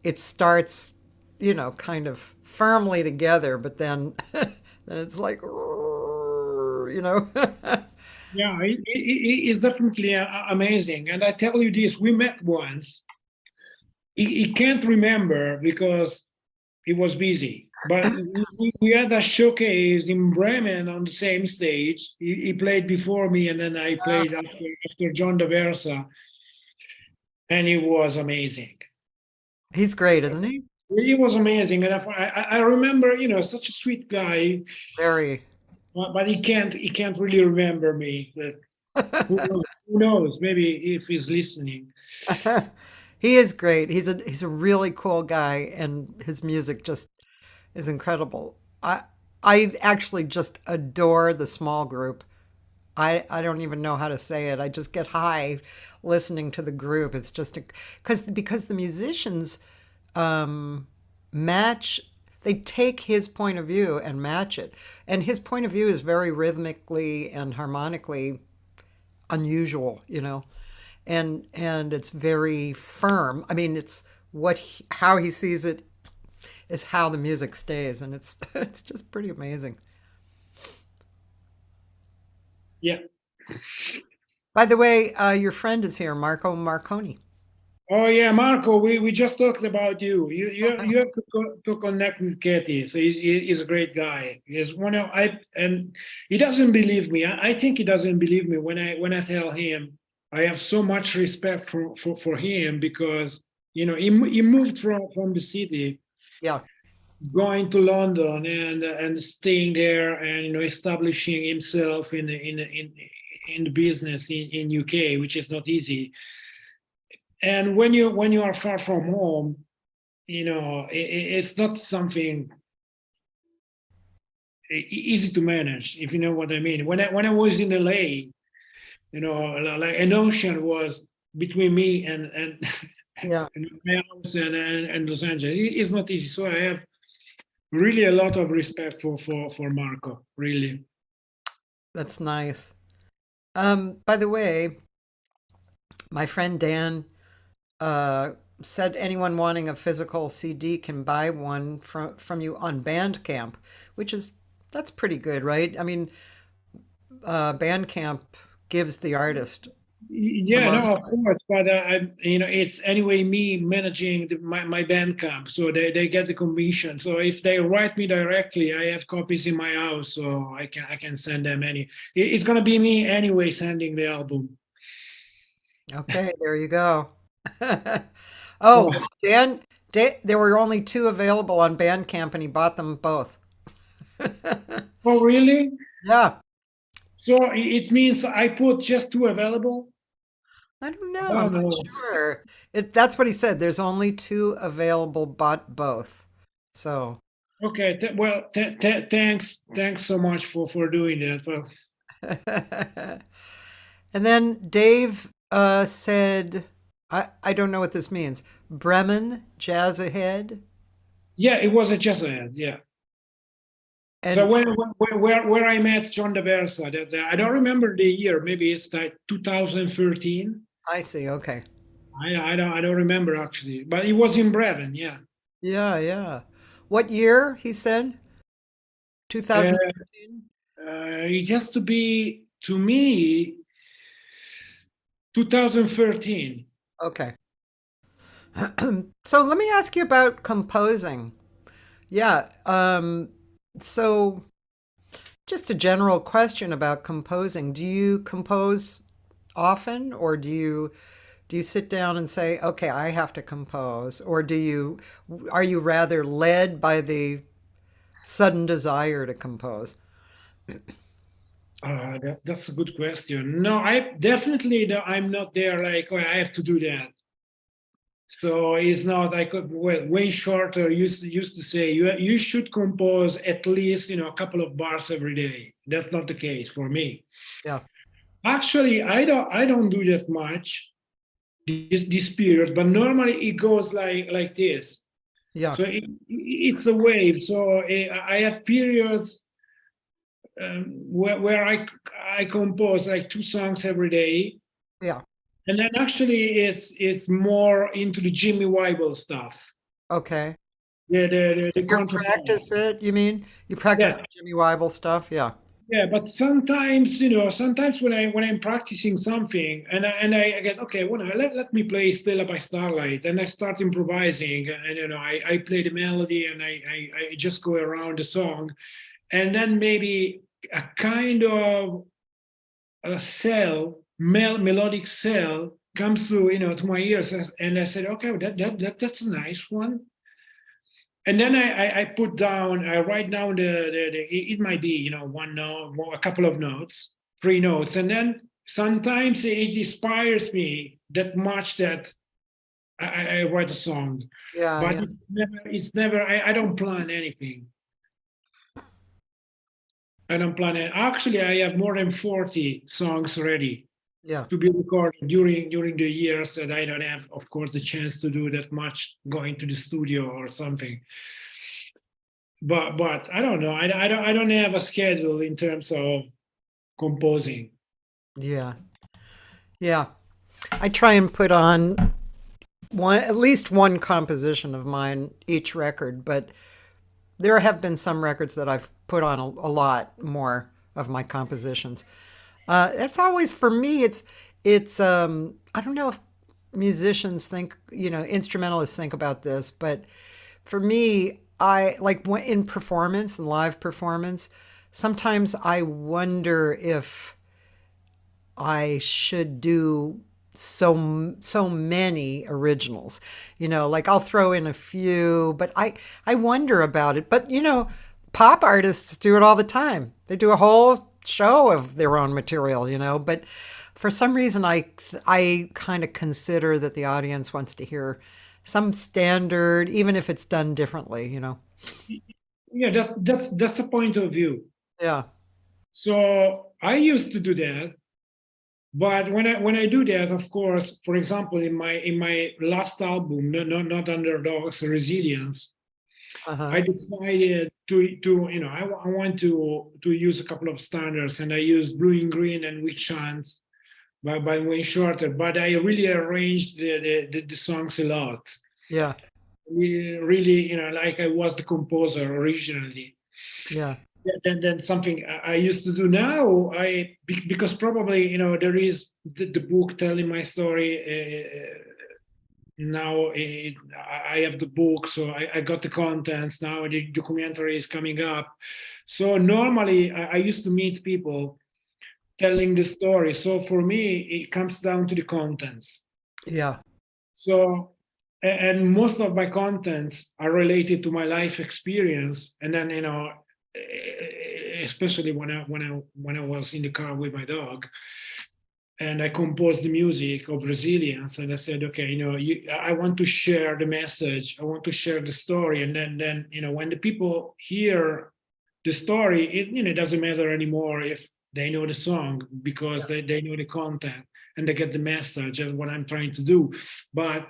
it starts, kind of firmly together, but then then it's like, you know.
Yeah, it's definitely amazing. And I tell you this, we met once. He can't remember because he was busy. But we had a showcase in Bremen on the same stage. He played before me, and then I played after John DeVersa, and he was amazing.
He's great, isn't he?
He was amazing, and I remember, such a sweet guy,
Very.
but he can't really remember me. But who knows? Maybe if he's listening.
He is great. He's a really cool guy, and his music just is incredible. I actually just adore the small group. I don't even know how to say it. I just get high listening to the group. It's just because the musicians match. They take his point of view and match it, and his point of view is very rhythmically and harmonically unusual, and it's very firm. I mean, it's how he sees it. is how the music stays, and it's it's just pretty amazing.
Yeah.
By the way, your friend is here, Marco Marconi.
Oh yeah, Marco, we just talked about you. You have to connect with Cathy. So he's a great guy. He's one of I and he doesn't believe me. I think he doesn't believe me when I tell him I have so much respect for him because he moved from the city,
Yeah,
going to London and staying there and establishing himself in the business in UK, which is not easy. And when you are far from home, it's not something easy to manage, if you know what I mean. When I was in LA, like an ocean was between me and
yeah,
my house and Los Angeles. It's not easy. So I have really a lot of respect for Marco, really.
that's nice. By the way, my friend Dan uh, said anyone wanting a physical CD can buy one from you on Bandcamp, which is that's pretty good, right? I mean, Bandcamp gives the artist the
Yeah,
most.
no, of course, but it's anyway me managing my band camp, so they get the commission. So if they write me directly, I have copies in my house, so I can send them any. It's gonna be me anyway sending the album.
Okay, there you go.
So,
Oh, there were only two available on Bandcamp, and he bought them both.
oh really?
Yeah,
So it means I put just two available?
I don't
I
know. I'm
don't
not
know.
sure. That's what he said. There's only two available, bought both. So,
Okay, well, thanks so much for doing that. Well,
and then Dave said, I don't know what this means. Bremen, jazz ahead.
yeah, it was a just a ad, yeah. So
And
where I met John Daversa, I don't remember the year. Maybe it's like 2013.
I see. Okay.
I don't remember actually, but it was in Breven. Yeah.
Yeah, yeah. What year, he said?
Uh,
2013?
it has to be to me 2013.
Okay. So let me ask you about composing. Yeah. So just a general question about composing. Do you compose often, or do you sit down and say, okay, I have to compose? Or are you rather led by the sudden desire to compose?
That's a good question. No, I definitely I'm not there like, oh, I have to do that. So it's not. I could, well, Wayne Shorter used to say you should compose at least a couple of bars every day. That's not the case for me.
Yeah.
Actually, I don't do that much this period, but normally it goes like this.
Yeah.
So it's a wave. So I have periods where I compose like two songs every day,
Yeah.
and then actually it's more into the Jimmy Weibel stuff.
Okay.
The
You
contrapunto.
practice it, you mean? You practice
Yeah,
the Jimmy Weibel stuff? Yeah.
yeah. But sometimes when I'm practicing something and I get okay, well, let me play Stella by Starlight, and I start improvising, and I play the melody and I just go around the song, and then maybe a kind of a melodic cell comes through, to my ears, and I said, okay, that's a nice one. And then I put down, I write down it might be, one note, a couple of notes, three notes. And then sometimes it inspires me that much that I write a song.
Yeah,
But
yeah.
it's never, I don't plan anything. I don't plan it. Actually, I have more than 40 songs ready
Yeah.
to be recorded during the years that I don't have, of course, the chance to do that much, going to the studio or something. But I don't know. I don't have a schedule in terms of composing.
Yeah. Yeah. I try and put on at least one composition of mine each record, but there have been some records that I've put on a lot more of my compositions. It's always for me. It's I don't know if musicians think, instrumentalists think about this, but for me, I like when in performance and live performance, sometimes I wonder if I should do so many originals. Like I'll throw in a few, but I wonder about it. But pop artists do it all the time. They do a whole show of their own material, but for some reason I kind of consider that the audience wants to hear some standard, even if it's done differently.
Yeah, that's a point of view.
Yeah.
So I used to do that, but when I do that, of course, for example, in my last album, not Underdogs, Resilience,
Uh-huh.
I decided I want to use a couple of standards, and I used Blue in Green and We Chant by Wayne Shorter, but I really arranged the songs a lot.
Yeah.
We really, like I was the composer originally.
Yeah.
Then something I used to do now, because probably there is the book telling my story. Now I have the book, so I got the contents. Now the documentary is coming up. So normally I used to meet people telling the story. So for me, it comes down to the contents.
Yeah.
So, and most of my contents are related to my life experience. And then, especially when I was in the car with my dog, and I composed the music of Resilience, and I said, okay, I want to share the message. I want to share the story. And then, when the people hear the story, it doesn't matter anymore if they know the song, because they know the content and they get the message and what I'm trying to do. But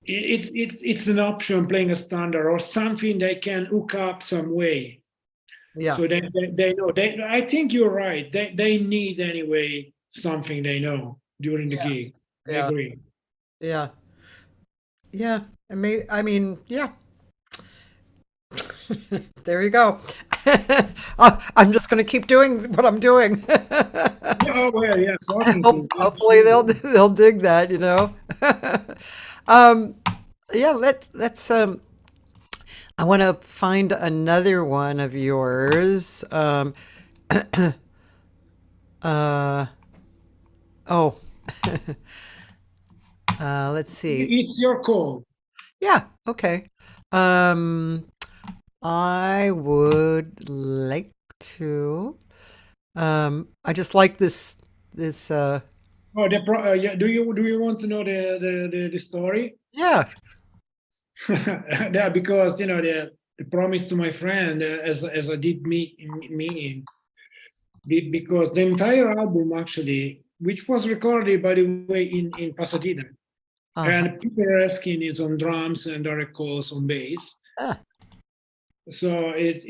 it's an option, playing a standard or something they can hook up some way.
Yeah.
So they know. I think you're right. They need anyway something they know during the
Yeah.
gig. I
Yeah.
agree.
Yeah. Yeah. I mean, yeah. There you go. I'm just going to keep doing what I'm doing.
Oh well, yeah. Talking
Hopefully
to
they'll dig that. um, yeah. Let's. I want to find another one of yours. Uh. Oh. Let's see.
it's your call.
Yeah. Okay. Um. I would like to. I just like this.
Oh, yeah. Do you want to know the story?
Yeah.
Yeah, because the promise to my friend, as I did meeting, because the entire album actually, which was recorded by the way in Pasadena,
Uh-huh.
and Peter Erskine is on drums and Derek Coles on bass.
Ah,
So it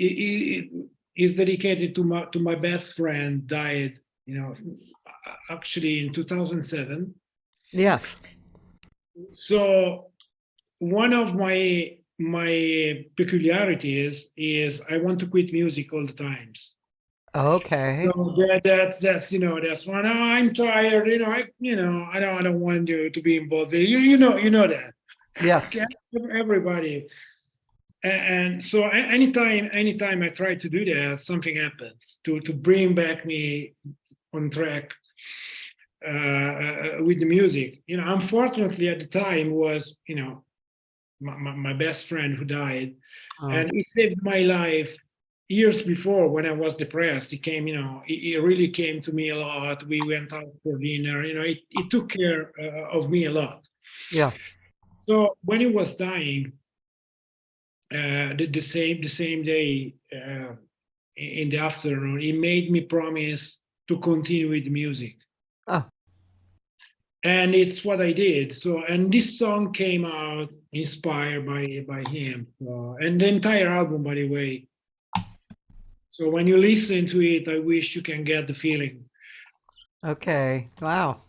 is dedicated to my best friend, died actually in 2007.
yes.
So one of my peculiarities is I want to quit music all the times.
Okay.
So that's one. Oh, I'm tired. I don't want to be involved. You know that. Okay,
Yes.
everybody. And so anytime I try to do that, something happens to bring back me on track with the music. Unfortunately at the time was my best friend who died,
Oh,
and it saved my life years before when I was depressed. He came, he really came to me a lot. We went out for dinner. It took care of me a lot.
yeah.
So when he was dying, the same day, in the afternoon, he made me promise to continue with music,
Oh,
and it's what I did. So, and this song came out inspired by him, and the entire album, by the way. So when you listen to it, I wish you can get the feeling.
okay. Wow.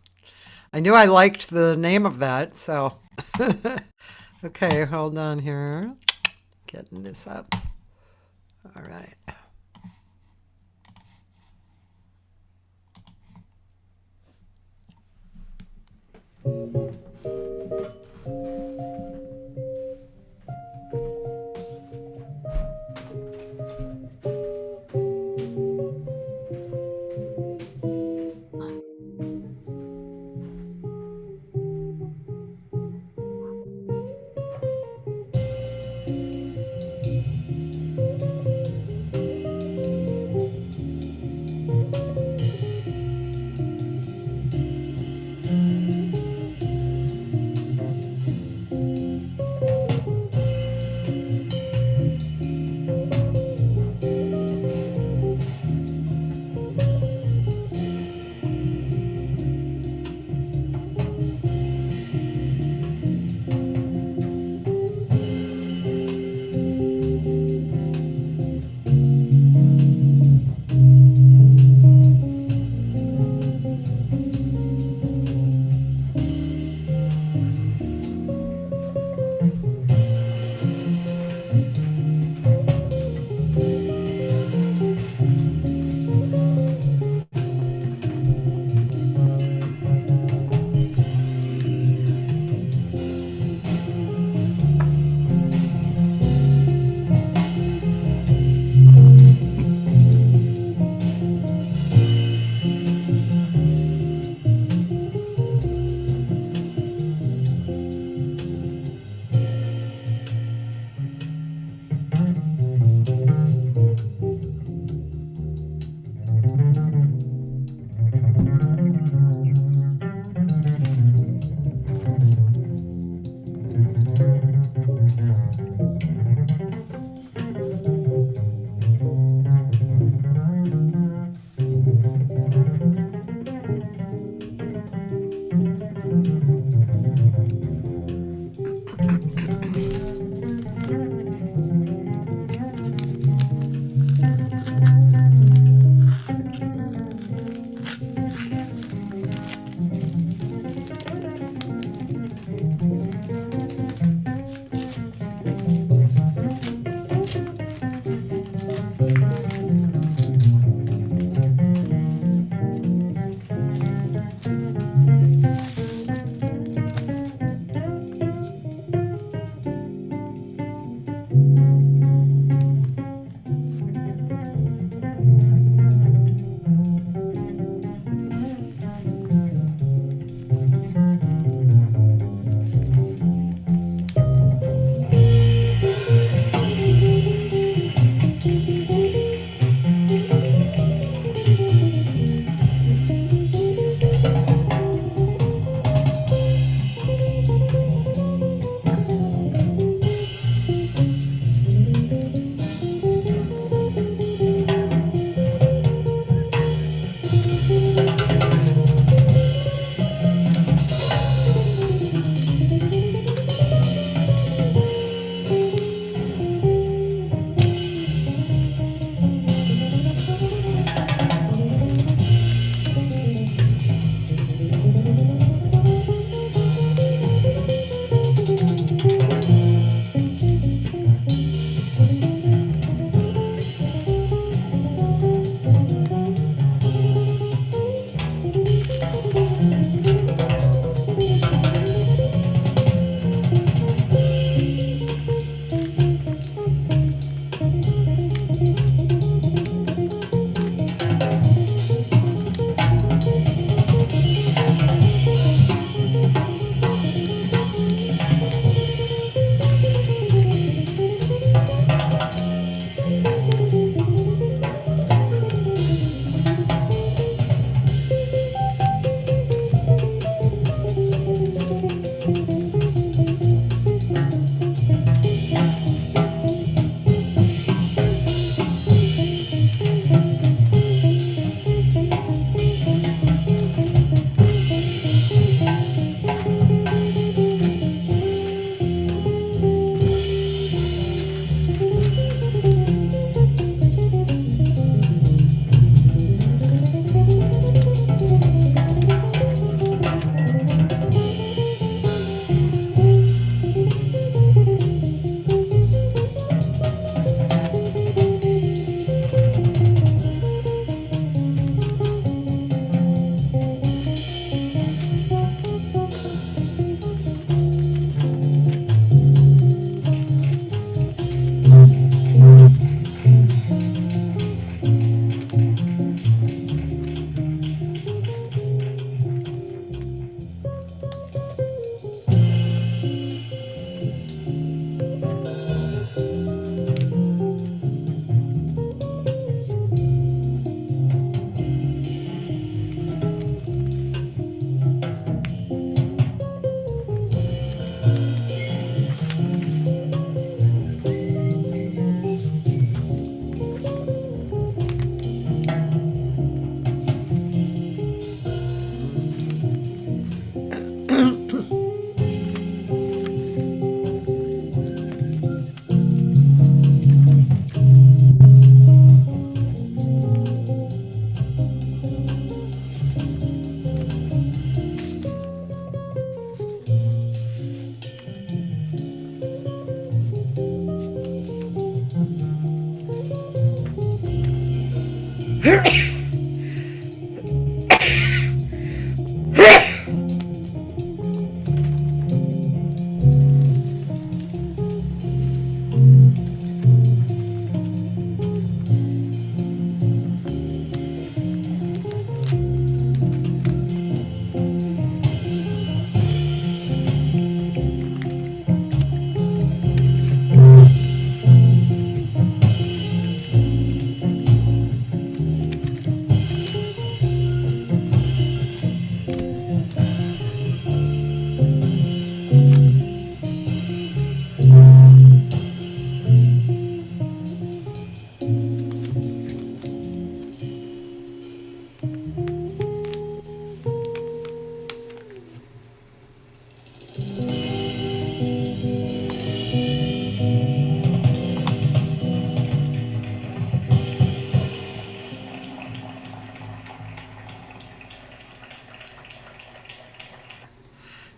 I knew I liked the name of that, so. Okay, hold on here. Getting this up. All right.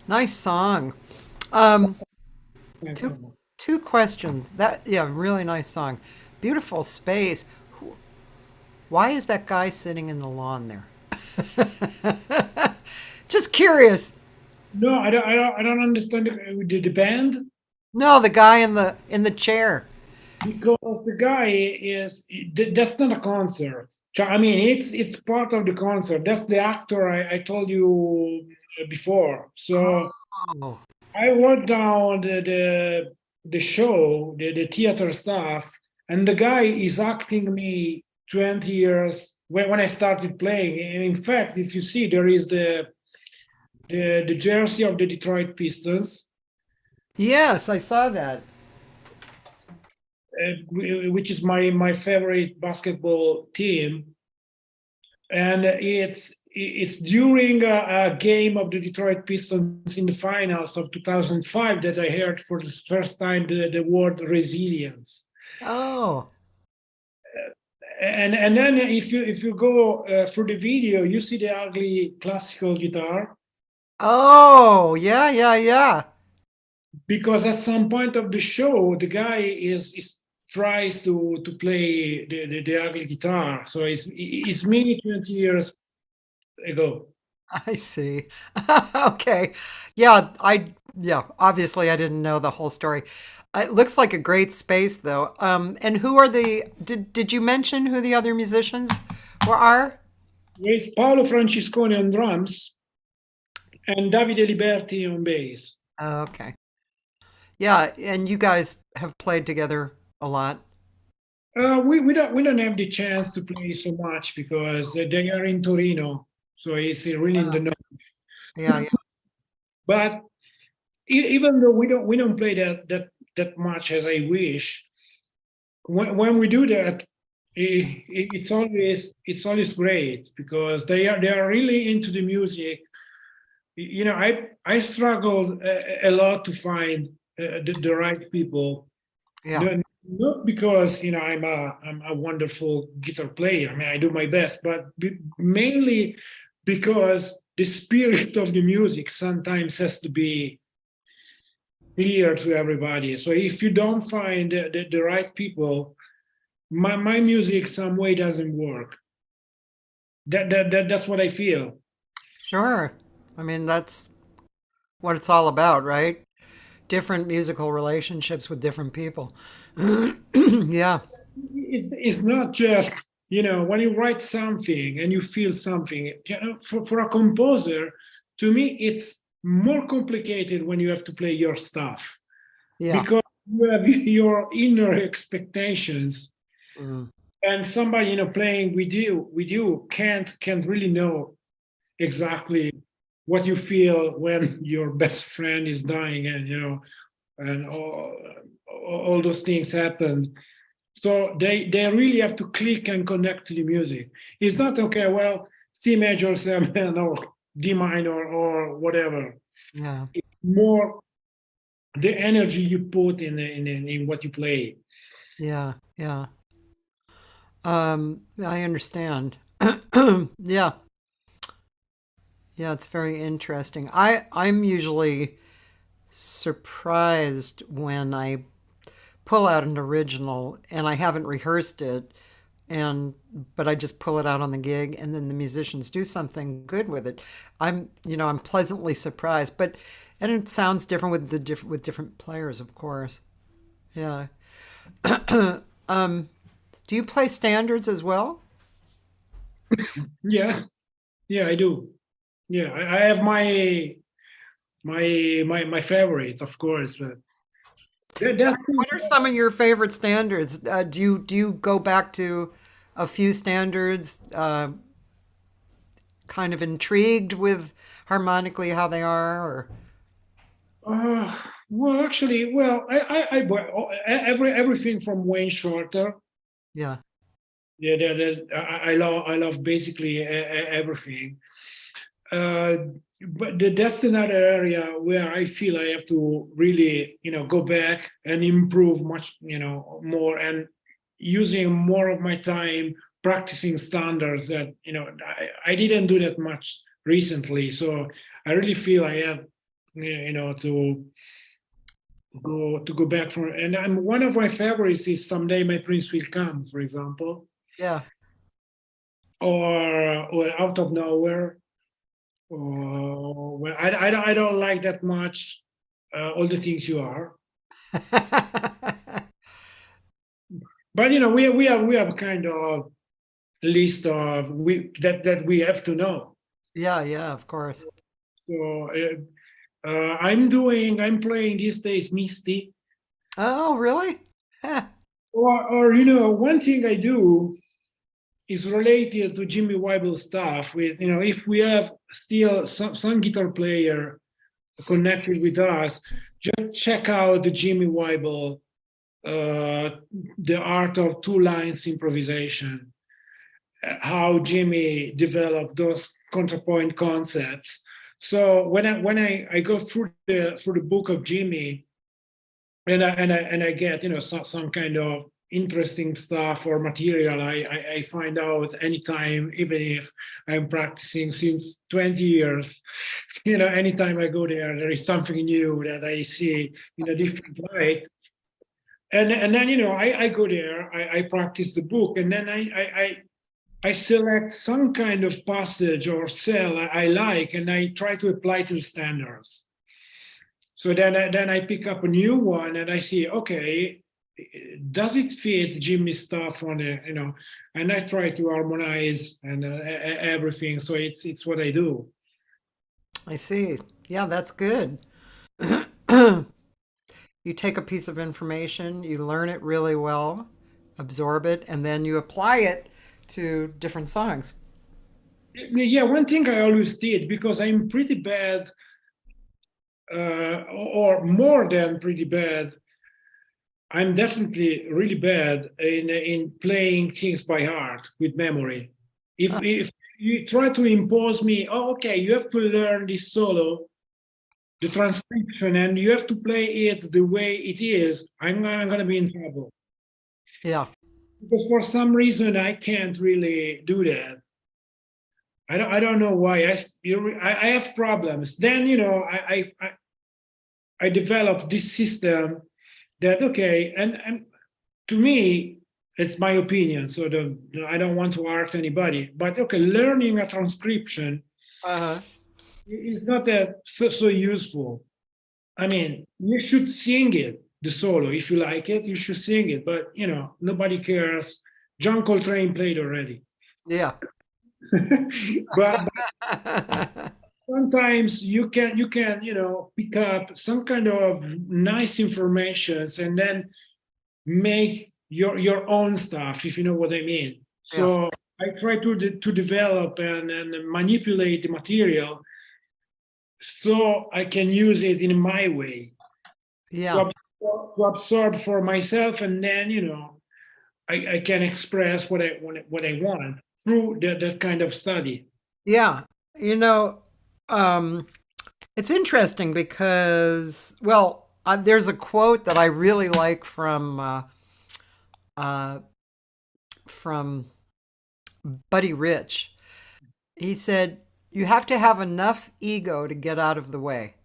Nice song. Um,
Thanks
two
so much.
two questions. That yeah, really nice song. Beautiful space. Why is that guy sitting in the lawn there? Just curious.
No, I don't understand the band.
No, the guy in the chair.
Because the guy is that's not a concert. I mean, it's part of the concert. That's the actor I told you before. So
Oh,
I wrote down the show, the theater stuff, and the guy is acting me 20 years when I started playing. And in fact, if you see, there is the jersey of the Detroit Pistons,
yes, I saw that.
which is my favorite basketball team, and it's during a game of the Detroit Pistons in the finals of 2005 that I heard for the first time the word resilience.
Oh,
And then if you go through the video, you see the ugly classical guitar,
oh, yeah, yeah, yeah.
because at some point of the show the guy is tries to play the ugly guitar. So it's me 20 years ago.
I see. Okay. Yeah, yeah, obviously I didn't know the whole story. It looks like a great space though. And who are did you mention who the other musicians are?
There's Paolo Franciscone on drums and Davide Liberti on bass.
Oh, okay. Yeah, and you guys have played together a lot.
We don't have the chance to play so much because they are in Torino, so it's really in the
Oh,
north.
yeah, yeah.
But even though we don't play that much as I wish, when we do that, it's always great because they are really into the music. I struggled a lot to find the right people.
Yeah,
No, not because I'm a wonderful guitar player. I mean, I do my best, but mainly because the spirit of the music sometimes has to be clear to everybody. So if you don't find the right people, my music some way doesn't work. That's what I feel.
sure. I mean, that's what it's all about, right? Different musical relationships with different people. Yeah,
It's not just when you write something and you feel something. For a composer, to me, it's more complicated when you have to play your stuff
yeah.
because you have your inner expectations,
Mm,
and somebody playing with you can't really know exactly what you feel when your best friend is dying, and all those things happen. So they really have to click and connect to the music. It's not okay, well, C major 7 or D minor or whatever.
yeah,
It's more the energy you put in what you play.
yeah, yeah. I understand. Yeah, yeah, it's very interesting. I'm usually surprised when I pull out an original and I haven't rehearsed it and but I just pull it out on the gig, and then the musicians do something good with it. I'm pleasantly surprised, but and it sounds different with with different players, of course. Yeah. Do you play standards as well?
Yeah, yeah, I do. Yeah, I have my favorite, of course, but
What
that's
What are some of your favorite standards? Do you go back to a few standards? Kind of intrigued with harmonically how they are, or
uh, well, actually, well, everything from Wayne Shorter.
yeah.
Yeah, I love basically everything. Uh, but that's another area where I feel I have to really, go back and improve much, more, and using more of my time practicing standards that, I didn't do that much recently. So I really feel I have, to go back from, and one of my favorites is Someday My Prince Will Come, for example,
Yeah.
or Out of Nowhere. Well, I don't like that much. All the things you are, but we have a kind of list of we that we have to know.
Yeah, yeah, of course.
So I'm playing these days Misty,
Oh, really? Huh.
or one thing I do is related to Jimmy Weibel stuff. With if we have still some guitar player connected with us, just check out the Jimmy Weibel, uh, the art of two lines improvisation, how Jimmy developed those contrapoint concepts. So when I go through the book of Jimmy, and I get some kind of interesting stuff or material, I find out anytime, even if I'm practicing since 20 years. Anytime I go there is something new that I see in a different light. And then I go there, I practice the book, and then I select some kind of passage or cell I like, and I try to apply to the standards. So then I pick up a new one, and I see, okay, does it fit Jimmy's stuff on it, and I try to harmonize and everything. So it's what I do.
I see. Yeah, that's good. You take a piece of information, you learn it really well, absorb it, and then you apply it to different songs.
Yeah, one thing I always did, because I'm pretty bad, or more than pretty bad. I'm definitely really bad in playing things by heart with memory. If you try to impose me, oh, okay, you have to learn this solo, the transcription, and you have to play it the way it is, I'm gonna be in trouble,
Yeah.
because for some reason I can't really do that. I don't know why. I have problems. Then I developed this system that, okay, and to me, it's my opinion, so I don't want to hurt anybody, but okay, learning a transcription
Uh-huh.
is not that so useful. I mean, you should sing it, the solo. If you like it, you should sing it, but nobody cares. John Coltrane played already.
Yeah.
but sometimes you can pick up some kind of nice informations, and then make your own stuff, if you know what I mean.
Yeah.
So I try to develop and manipulate the material so I can use it in my way, to
Yeah.
absorb for myself, and then I can express what I want through that kind of study.
Yeah. You know, um, it's interesting because, well, there's a quote that I really like uh, from Buddy Rich. He said, "You have to have enough ego to get out of the way."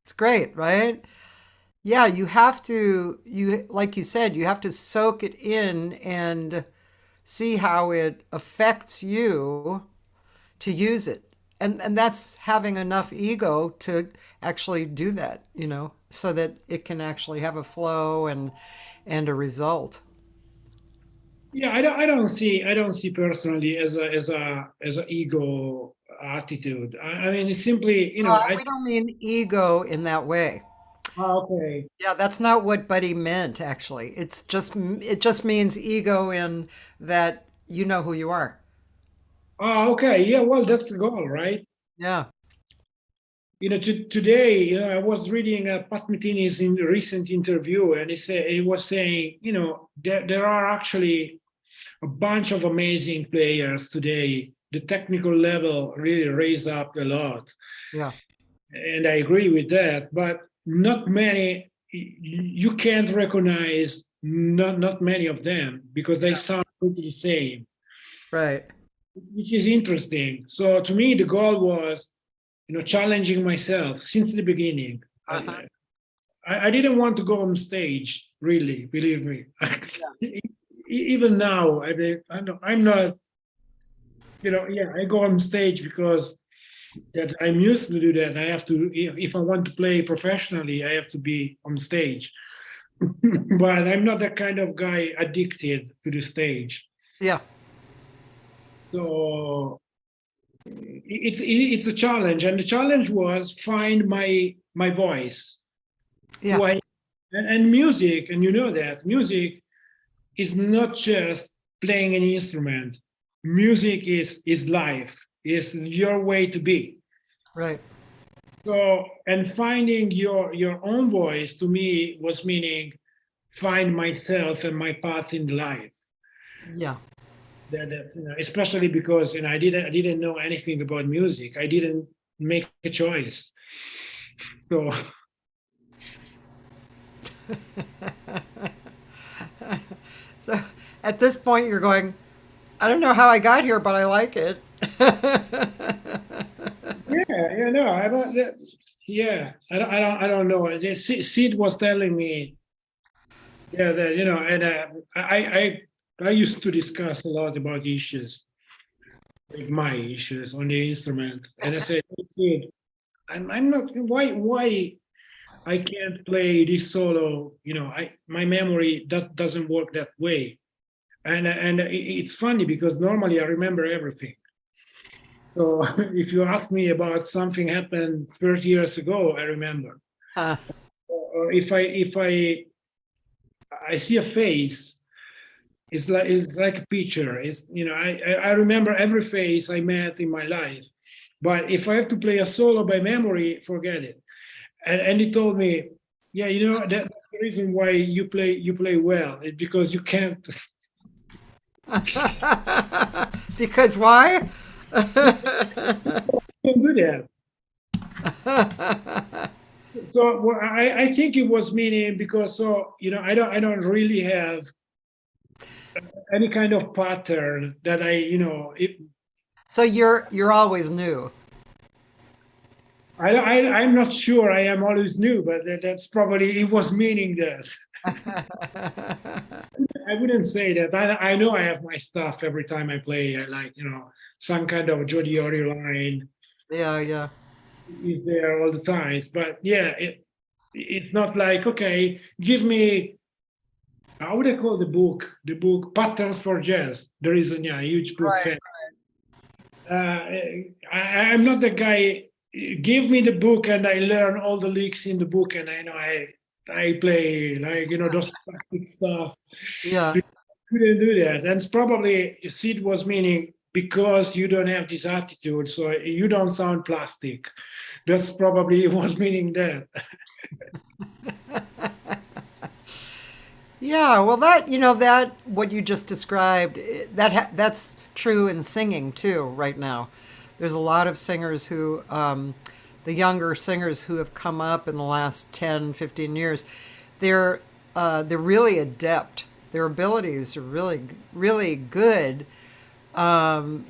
It's great, right? Yeah, you have to, you like you said, you have to soak it in and see how it affects you to use it. And that's having enough ego to actually do that, so that it can actually have a flow and a result.
Yeah, I don't see personally as a ego attitude. I mean, it's simply,
We don't mean ego in that way.
okay.
Yeah, that's not what Buddy meant, actually. It just means ego in that you know who you are.
Okay, yeah, well, that's the goal, right?
Yeah.
Today, I was reading Pat Metheny's in recent interview, and he was saying, there are actually a bunch of amazing players today. The technical level really raised up a lot,
Yeah.
and I agree with that. But not many, you can't recognize not many of them because they sound pretty the same,
Right.
which is interesting. So to me, the goal was, challenging myself since the beginning.
Uh-huh.
I didn't want to go on stage, really, believe me.
Yeah.
Even now, I'm not, yeah, I go on stage because that I'm used to do that. I have to, if I want to play professionally, I have to be on stage. But I'm not that kind of guy addicted to the stage.
Yeah.
So it's a challenge, and the challenge was find my voice.
Yeah.
Who I and music, and you know that music is not just playing an instrument. Music is life, is your way to be.
Right.
So, and finding your own voice to me was meaning find myself and my path in life.
Yeah.
That's especially because I didn't know anything about music. I didn't make a choice. So
So at this point, you're going, I don't know how I got here, but I like it.
yeah, no, I don't. Yeah, I don't know. Sid was telling me, yeah, that and I used to discuss a lot about issues, like my issues on the instrument, and I said, "Hey, Sid, I'm not. Why I can't play this solo? My memory doesn't work that way, and it's funny because normally I remember everything. So if you ask me about something happened 30 years ago, I remember.
Huh.
Or if I see a face, it's like a picture. It's I remember every face I met in my life. But if I have to play a solo by memory, forget it. And he told me, yeah, that's the reason why you play well. It's because you can't
Because why?
do that. So well, I think it was meaning because I don't really have any kind of pattern that
So you're always new.
I'm not sure I am always new, but that's probably it was meaning that. I wouldn't say that. I know I have my stuff every time I play. I like some kind of Diorio line
Yeah, yeah.
is there all the times, but yeah, it's not like, okay, give me, how would I call the book? The book Patterns for Jazz. There is a huge book.
Right.
I'm not the guy. Give me the book and I learn all the licks in the book, and I play like those plastic stuff.
Yeah.
You couldn't do that. And it's probably Sid was meaning because you don't have this attitude, so you don't sound plastic. That's probably was meaning that.
Yeah, well, that what you just described, that's true in singing too. Right now, there's a lot of singers who, the younger singers who have come up in the last 10, 15 years, they're really adept. Their abilities are really, really good, and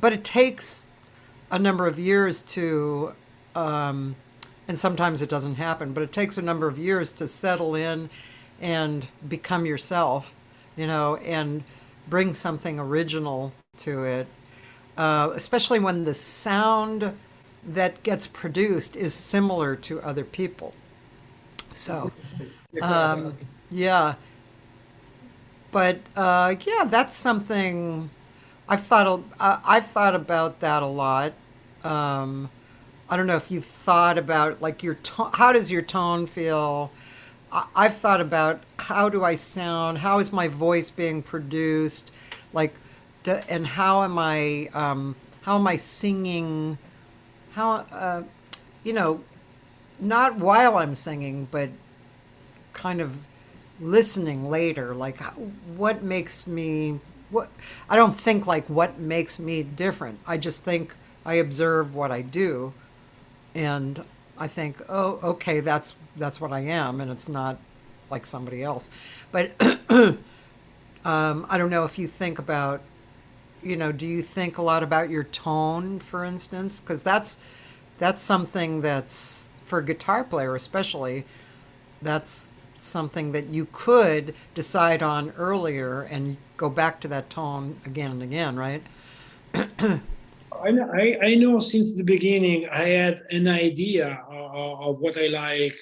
but it takes a number of years to and sometimes it doesn't happen, but it takes a number of years to settle in and become yourself, and bring something original to it, especially when the sound that gets produced is similar to other people. So,
Exactly.
yeah, but yeah, that's something I've thought about that a lot. Um, I don't know if you've thought about like your tone. How does your tone feel? I've thought about how do I sound? How is my voice being produced? Like, and how am I singing? How you know not while I'm singing, but kind of listening later. Like, what makes me what? I don't think like what makes me different. I just think I observe what I do, and I think, oh, okay, that's what I am, and it's not like somebody else. But I don't know if you think about, do you think a lot about your tone, for instance? Because that's something that's for a guitar player, especially. That's something that you could decide on earlier and go back to that tone again and again, right?
I know since the beginning I had an idea of what I like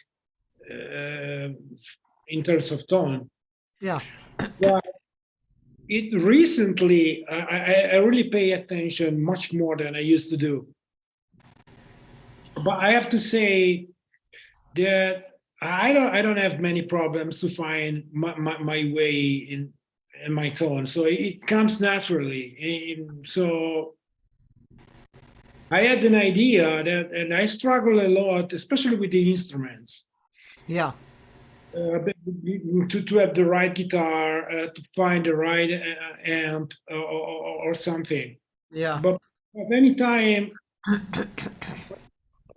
uh, in terms of tone.
Yeah.
But it recently, I really pay attention much more than I used to do. But I have to say that I don't have many problems to find my way in my tone. So it comes naturally. So I had an idea that, and I struggle a lot, especially with the instruments,
Yeah.
to have the right guitar, to find the right amp or something.
Yeah.
But anytime,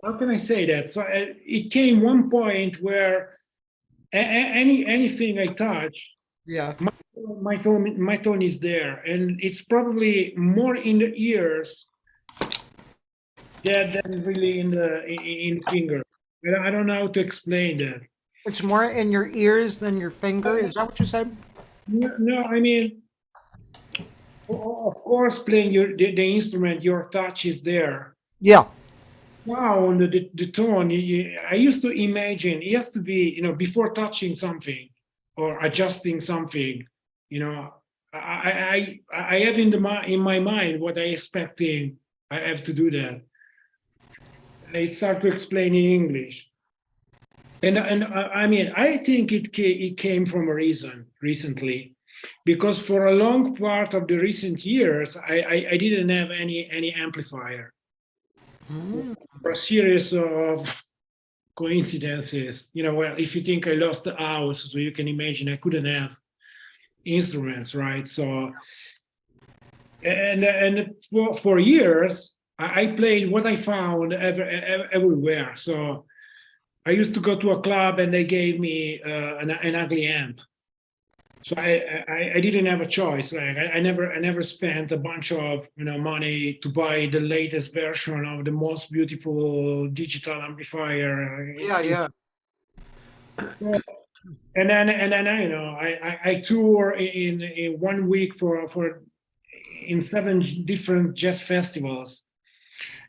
how can I say that? So it came one point where anything I touch,
Yeah.
my my tone is there, and it's probably more in the ears than really in the finger. I don't know how to explain that.
It's more in your ears than your finger. Is that what you said?
No, no, I mean, of course, playing the instrument, your touch is there.
Yeah.
Sound, the tone. I used to imagine it has to be, before touching something or adjusting something. You know, I have in my mind what I expecting. I have to do that. I start to explain in English. And I mean, I think it came from a reason recently, because for a long part of the recent years, I didn't have any amplifier. For a series of coincidences, well, if you think I lost the house, so you can imagine I couldn't have instruments, right? So, and for years, I played what I found everywhere. So I used to go to a club and they gave me an ugly amp. So I didn't have a choice. Like I never spent a bunch of money to buy the latest version of the most beautiful digital amplifier.
Yeah. Yeah.
And then I tour in 1 week for in seven different jazz festivals.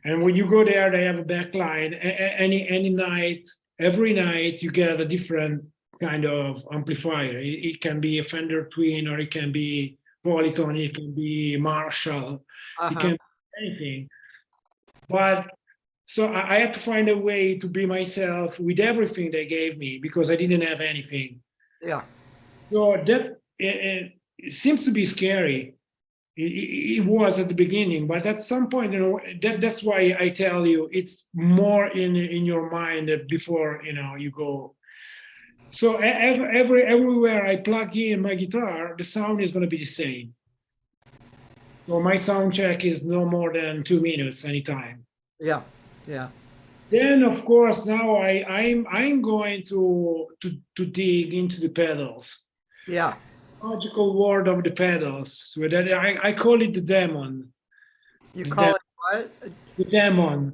And when you go there, they have a backline. Any night, every night, you get a different kind of amplifier. It can be a Fender Twin, or it can be Polytone, it can be Marshall,
Uh
it
huh.
can be anything. But so I had to find a way to be myself with everything they gave me because I didn't have anything.
Yeah.
So that it seems to be scary. It was at the beginning, but at some point, that's why I tell you it's more in your mind before you go. So everywhere I plug in my guitar, the sound is going to be the same. So my sound check is no more than 2 minutes anytime.
Yeah. Yeah.
Then of course now I'm going to dig into the pedals.
Yeah.
Logical word of the pedals. So that I call it the demon.
You
The,
call
de-
it what?
the demon.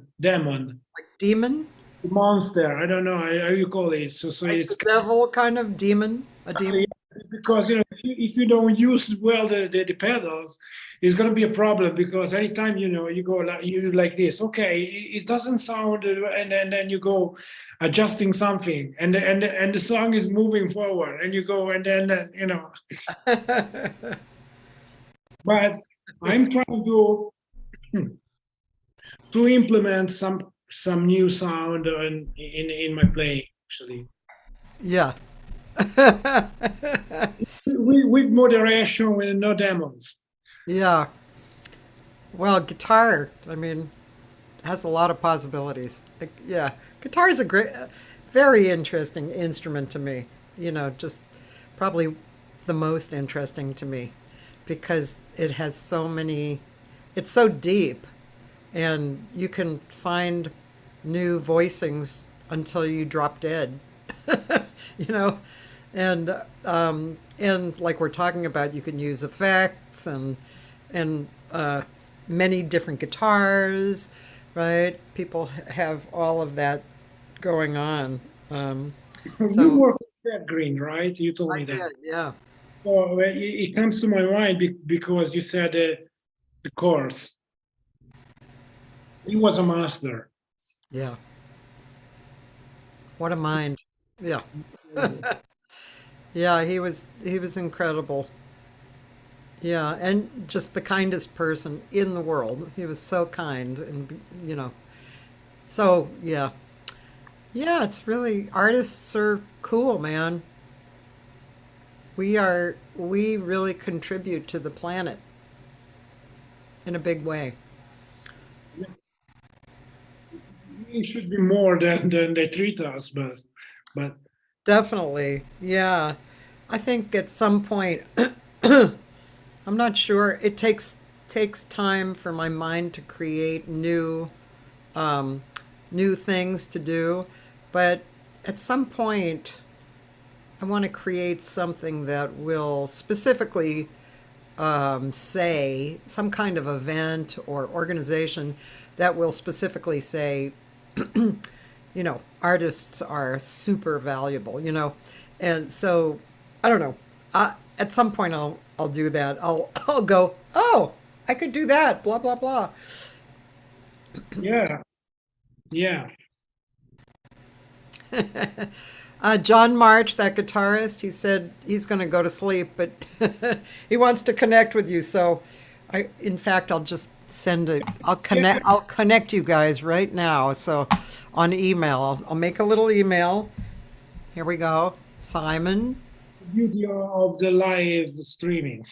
Like demon?
monster. I don't know how you call it. So
Like
it's
the devil kind of demon, a demon.
because if you don't use well the pedals, it's going to be a problem because anytime you go like you do like this, okay, it doesn't sound, and then you go adjusting something, and the song is moving forward, and you go and then but I'm trying to implement some new sound in my playing actually.
Yeah.
With moderation, with no demos.
Yeah. Well, guitar, I mean, has a lot of possibilities. Like, yeah, guitar is a great, very interesting instrument to me. Just probably the most interesting to me because it has so many, it's so deep, and you can find new voicings until you drop dead. you know, and like we're talking about, you can use effects and many different guitars, right? People have all of that going on.
You
So
work with that green, right? You told
I
me that.
did, yeah,
So it comes to my mind because you said the chorus. He was a master.
yeah. What a mind. Yeah, yeah. He was incredible. Yeah, and just the kindest person in the world. He was so kind, and so yeah, yeah. It's really artists are cool, man. We really contribute to the planet in a big way.
It should be more than they treat us, but
Definitely. Yeah. I think at some point I'm not sure. It takes time for my mind to create um new things to do, but at some point I want to create something that will specifically say some kind of event or organization that will specifically say artists are super valuable, and so I don't know. At some point, I'll do that. I'll go. Oh, I could do that. Blah blah blah.
yeah, yeah.
John March, that guitarist, he said he's going to go to sleep, but he wants to connect with you. So, in fact, I'll just send a. I'll
Yeah,
connect. I'll connect you guys right now. So, on email, I'll make a little email. Here we go, Simon.
the beauty of the live streaming.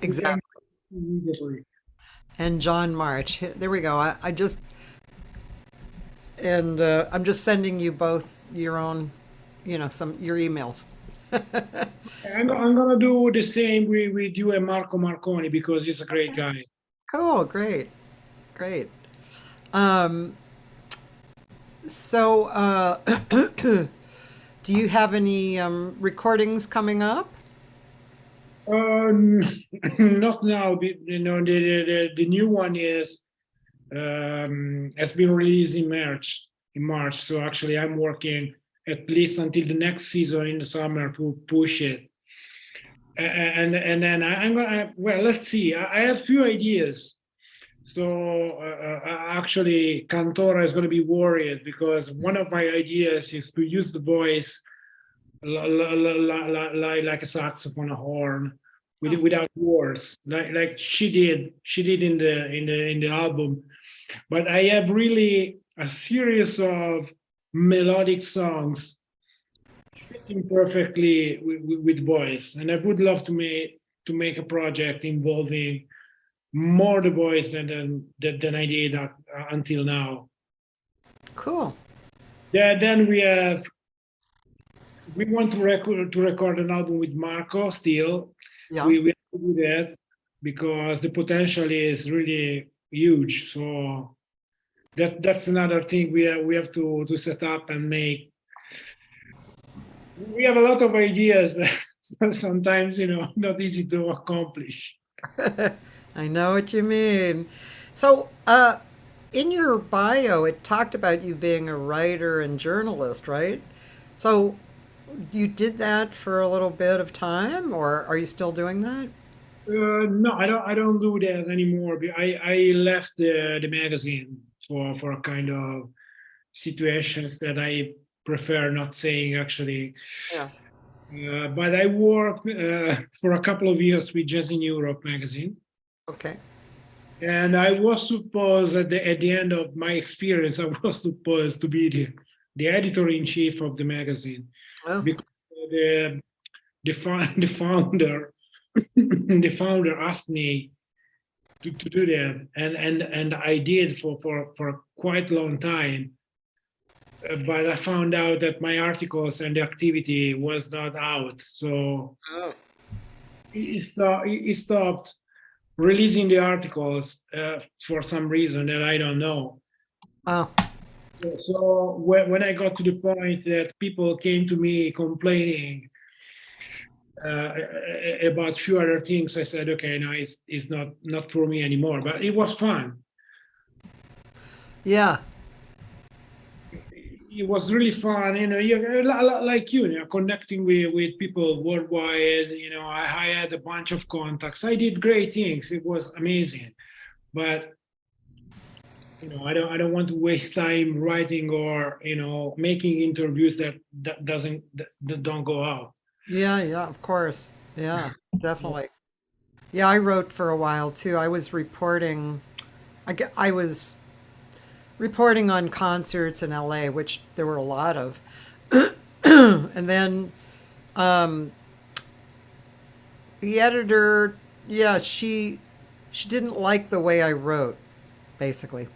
You can
Exactly.
immediately.
And John March. There we go. I just and I'm just sending you both your own, some your emails.
I'm gonna do the same with you and Marco Marconi because he's a great guy.
Cool. Great. Great. Um, so, do you have any recordings coming up?
Um, Not now. The new one is has been released in March. In March, so actually, I'm working at least until the next season in the summer to push it. And then I'm gonna. Well, let's see. I have few ideas. So actually, Cantora is going to be worried because one of my ideas is to use the voice like a saxophone, a horn,
Oh,
without words, like she did in the album. But I have really a series of melodic songs fitting perfectly with voice, and I would love to make a project involving more the voice than I did until now.
cool.
Then we want to record an album with Marco still.
Yeah.
We have to do that because the potential is really huge. So that's another thing we have to set up and make. We have a lot of ideas, but sometimes not easy to accomplish.
I know what you mean. So, in your bio, it talked about you being a writer and journalist, right? So you did that for a little bit of time, or are you still doing that?
No, I don't. I don't do that anymore. I left the magazine for a kind of situations that I prefer not saying actually.
Yeah.
But I worked for a couple of years with Jazz in Europe magazine,
Okay.
and I was supposed at the end of my experience, I was supposed to be the editor in chief of the magazine
Oh.
because the the founder the founder asked me to do that, and I did for quite a long time. But I found out that my articles and the activity was not out, so
Oh.
he stopped releasing the articles for some reason that I don't know.
Oh.
So when I got to the point that people came to me complaining about few other things, I said, okay, no, it's not for me anymore. But it was fun.
Yeah.
It was really fun, like connecting with people worldwide. I had a bunch of contacts. I did great things. It was amazing. But I don't want to waste time writing or making interviews that don't go out.
Yeah. Yeah. Of course. Yeah. Definitely. Yeah. I wrote for a while too. I was reporting on concerts in LA, which there were a lot of. And then um, the editor, yeah, she didn't like the way I wrote, basically.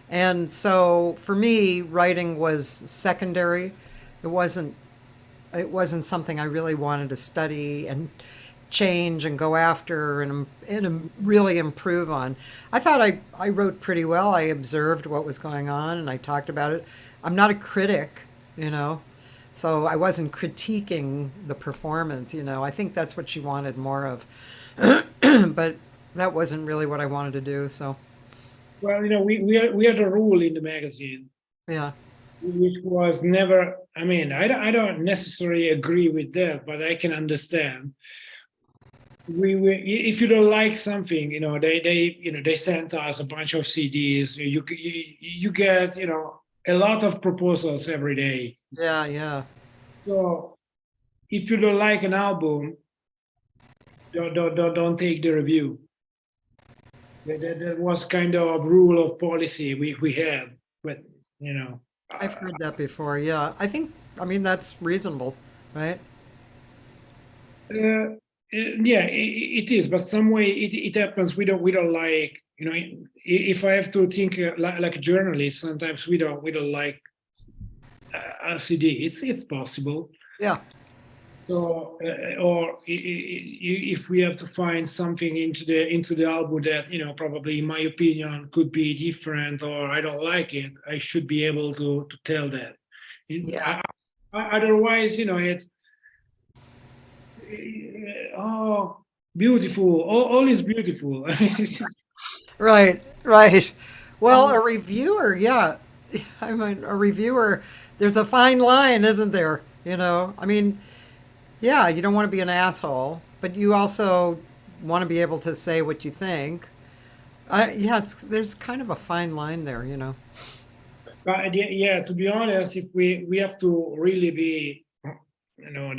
And so for me, writing was secondary. It wasn't it wasn't something I really wanted to study and change and go after and really improve on. I thought I wrote pretty well. I observed what was going on and I talked about it. I'm not a critic, you know, so I wasn't critiquing the performance, you know. I think that's what she wanted more of. But that wasn't really what I wanted to do, so
Well, we had a rule in the magazine
yeah.
which was never. I mean, I don't necessarily agree with that, but I can understand. We if you don't like something, they sent us a bunch of CDs. You get a lot of proposals every day.
Yeah, yeah.
So if you don't like an album, don't take the review. That was kind of rule of policy we had, but you know.
I've heard that before. Yeah. I mean that's reasonable, right?
Yeah, it is, but some way it happens. We don't like, if I have to think like a journalist, sometimes we don't like LCD. It's possible.
Yeah.
So, or if we have to find something into the album that probably in my opinion could be different, or I don't like it, I should be able to tell that.
Yeah.
Otherwise, it's oh, beautiful. All is beautiful.
Right, right. Well, a reviewer, yeah. I mean, a reviewer, there's a fine line, isn't there? You know, I mean, yeah, you don't want to be an asshole, but you also want to be able to say what you think. Yeah, there's kind of a fine line there, you know.
But yeah, to be honest, if we have to really be, tell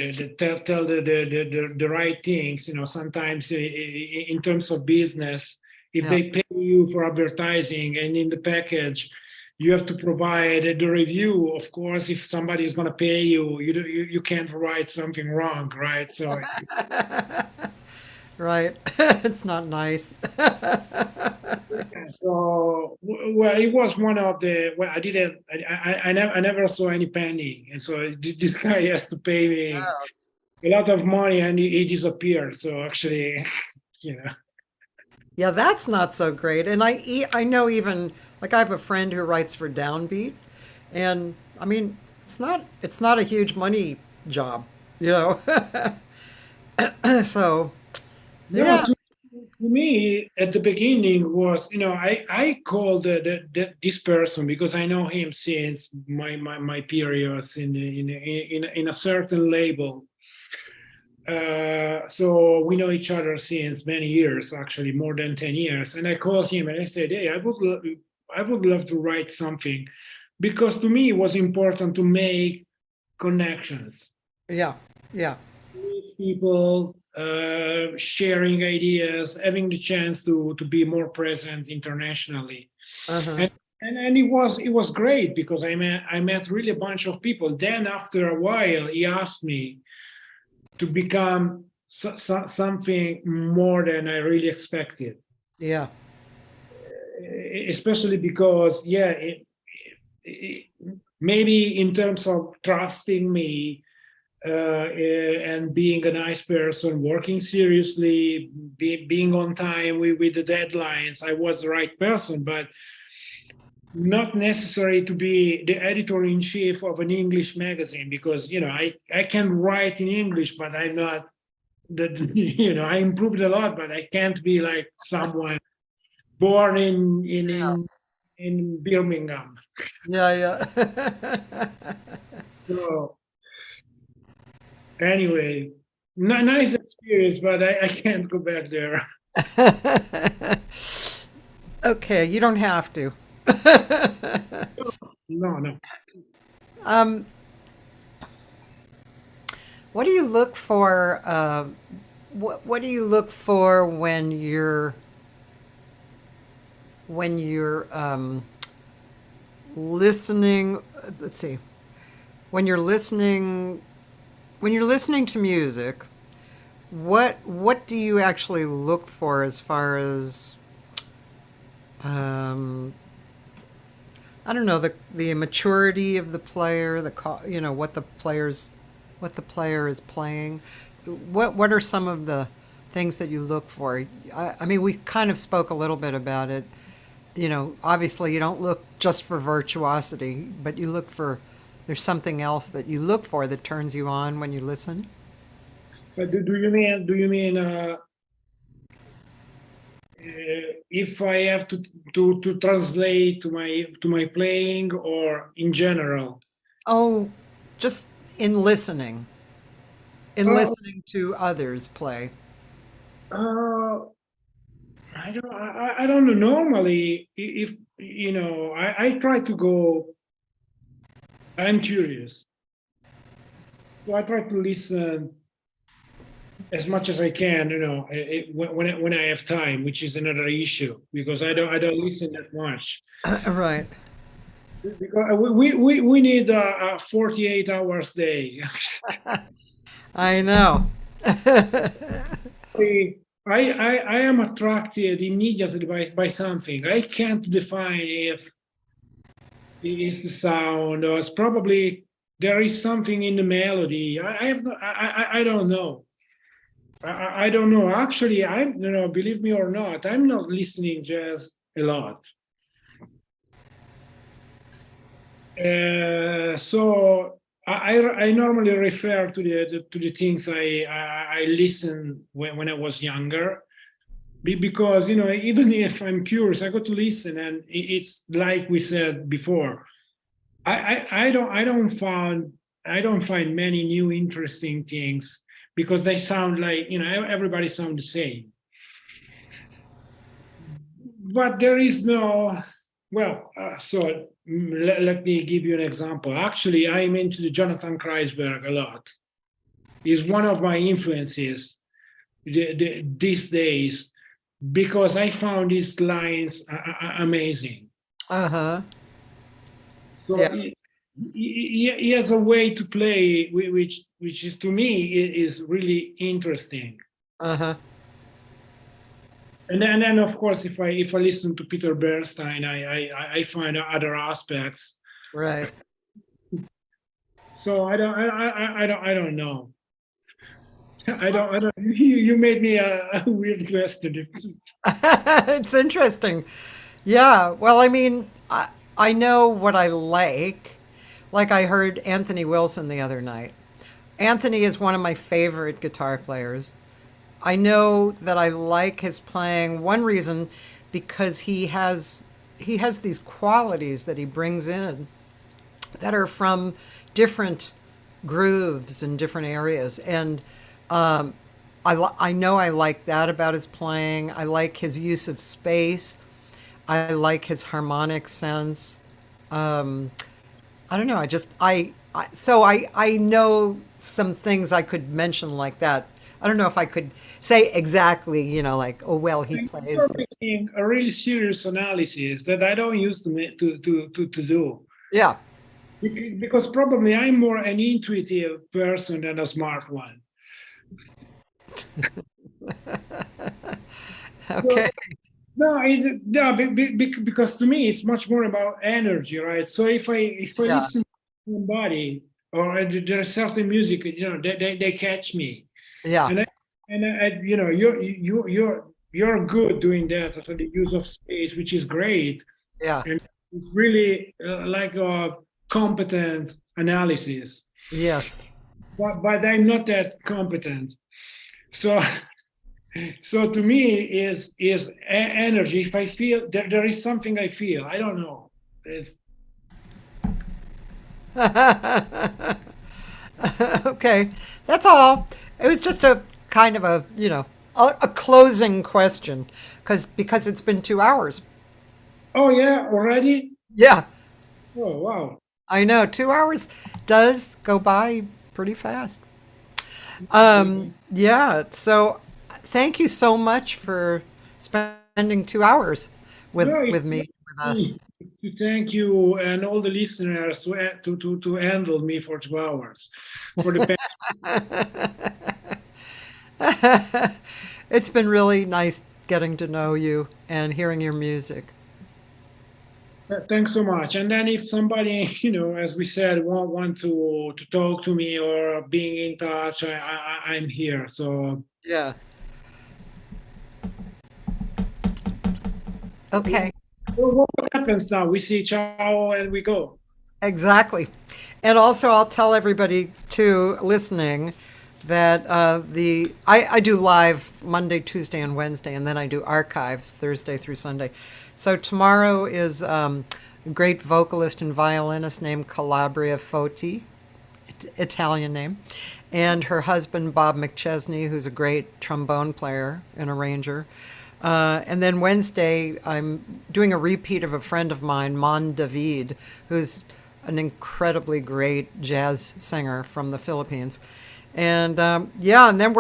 the right things. Sometimes in terms of business, if
Yeah.
they pay you for advertising and in the package, you have to provide the review. Of course, if somebody is going to pay you, you can't write something wrong, right? So
Right. It's not nice.
well, it was one of the. Well, I didn't. I never saw any penny, and so this guy has to pay me a lot of money, and he disappeared. So actually, you know,
Yeah, that's not so great. And I know even like I have a friend who writes for Downbeat, and I mean it's not a huge money job, you know. So
no,
yeah,
to me at the beginning was, I called this person because I know him since my periods in a certain label. So we know each other since many years, actually more than 10 years. And I called him and I said, hey, I would love to write something, because to me it was important to make connections,
Yeah. Yeah.
meet people, sharing ideas, having the chance to be more present internationally.
Uh-huh.
And it was great because I met really a bunch of people. Then after a while, he asked me to become something more than I really expected,
Yeah.
especially because, yeah, it, maybe in terms of trusting me, and being a nice person, working seriously, being on time with the deadlines, I was the right person, but not necessary to be the editor in chief of an English magazine, because I can write in English, but I'm not that. I improved a lot, but I can't be like someone born in Birmingham.
Yeah. Yeah.
So anyway, nice experience, but I can't go back there.
Okay, you don't have to.
No, no.
um, what do you look for? What do you look for when you're listening? Let's see. When you're listening when you're listening to music, what do you actually look for as far as um, I don't know, the maturity of the player, what the player is playing. What are some of the things that you look for? I mean, we kind of spoke a little bit about it. Obviously you don't look just for virtuosity, but you look for there's something else that you look for that turns you on when you listen.
But if I have to translate to my playing, or in general?
Oh, just in listening,
Uh,
to others play.
uh, I don't know. Normally, if I try to go. I'm curious, so I try to listen as much as I can. When I have time, which is another issue, because I don't listen that much.
Right.
Because we need a 48 hours day.
I know.
I am attracted immediately by something. I can't define if it's the sound, or it's probably there is something in the melody. I have no, I don't know. I don't know. Actually, believe me or not, I'm not listening jazz a lot. So I normally refer to the things I listened when I was younger. Because even if I'm curious, I go to listen, and it's like we said before. I don't find many new interesting things, because they sound like everybody sound the same. But there is no, well, so let me give you an example. Actually, I'm into the Jonathan Kreisberg a lot. He's one of my influences these days, because I found his lines amazing.
Uh-huh.
So
Yeah.
he has a way to play, which is, to me, is really interesting.
Uh-huh.
And then of course, if I listen to Peter Bernstein, I find other aspects.
Right.
So I don't know. I don't. You made me a weird question.
It's interesting. Yeah. Well, I mean, I know what I like. Like I heard Anthony Wilson the other night. Anthony is one of my favorite guitar players. I know that I like his playing. One reason, because he has these qualities that he brings in that are from different grooves in different areas, and I know I like that about his playing. I like his use of space. I like his harmonic sense. Um, I don't know. I know some things I could mention like that. I don't know if I could say exactly, like, oh, well, he
You're
plays.
making a really serious analysis that I don't used to do.
Yeah.
Because probably I'm more an intuitive person than a smart one. So,
Okay.
no, because to me it's much more about energy, right? So if I
Yeah.
listen to somebody or there's certain music, they catch me,
Yeah.
and you're good doing that for the use of space, which is great,
Yeah.
and it's really like a competent analysis.
Yes.
But I'm not that competent. So so to me is energy. If I feel there is something I feel, I don't know. It's
Okay. That's all. It was just a kind of a closing question because it's been 2 hours.
oh yeah, already?
Yeah.
Oh wow.
I know 2 hours does go by pretty fast. Yeah. So thank you so much for spending 2 hours
No,
with
it's
me, with us.
me to thank you and all the listeners to handle me for 2 hours for the
It's been really nice getting to know you and hearing your music.
thanks so much. And then if somebody, as we said, want to talk to me or being in touch, I'm here. So
Yeah. Okay.
what happens now? We say ciao and we go.
Exactly. And also, I'll tell everybody too listening that I do live Monday, Tuesday, and Wednesday, and then I do archives Thursday through Sunday. So tomorrow is a great vocalist and violinist named Calabria Foti, Italian name, and her husband Bob McChesney, who's a great trombone player and arranger. And then Wednesday, I'm doing a repeat of a friend of mine, Mon David, who's an incredibly great jazz singer from the Philippines. And yeah, and then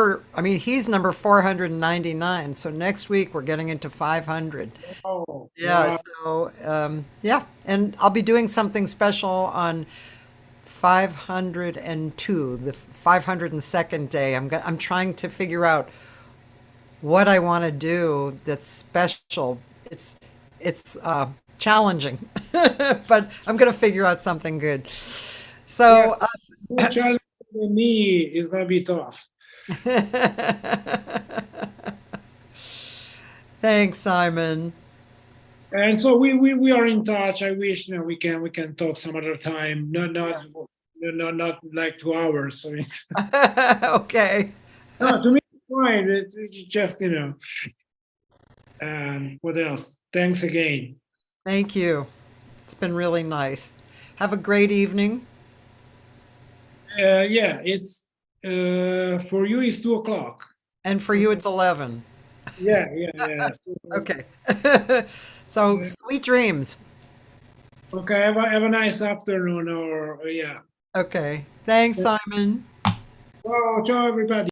he's number 499. So next week we're getting into 500.
Oh,
Yeah,
wow.
so yeah, and I'll be doing something special on 502, the 502nd day. I'm trying to figure out what I want to do that's special. It's challenging, but I'm going to figure out something good.
Yeah,
So
more challenging than me is gonna be tough.
thanks, Simon.
And so we are in touch. I wish we can talk some other time.
Yeah.
Not like 2 hours. I mean,
Okay.
no, to me it's fine. It's just what else? Thanks again.
Thank you. It's been really nice. Have a great evening.
Yeah, it's for you it's 2 o'clock.
And for you, it's 11.
Yeah, yeah, yeah.
Okay. So sweet dreams.
Okay, have a nice afternoon or yeah.
Okay. Thanks, Simon.
Ciao, ciao everybody.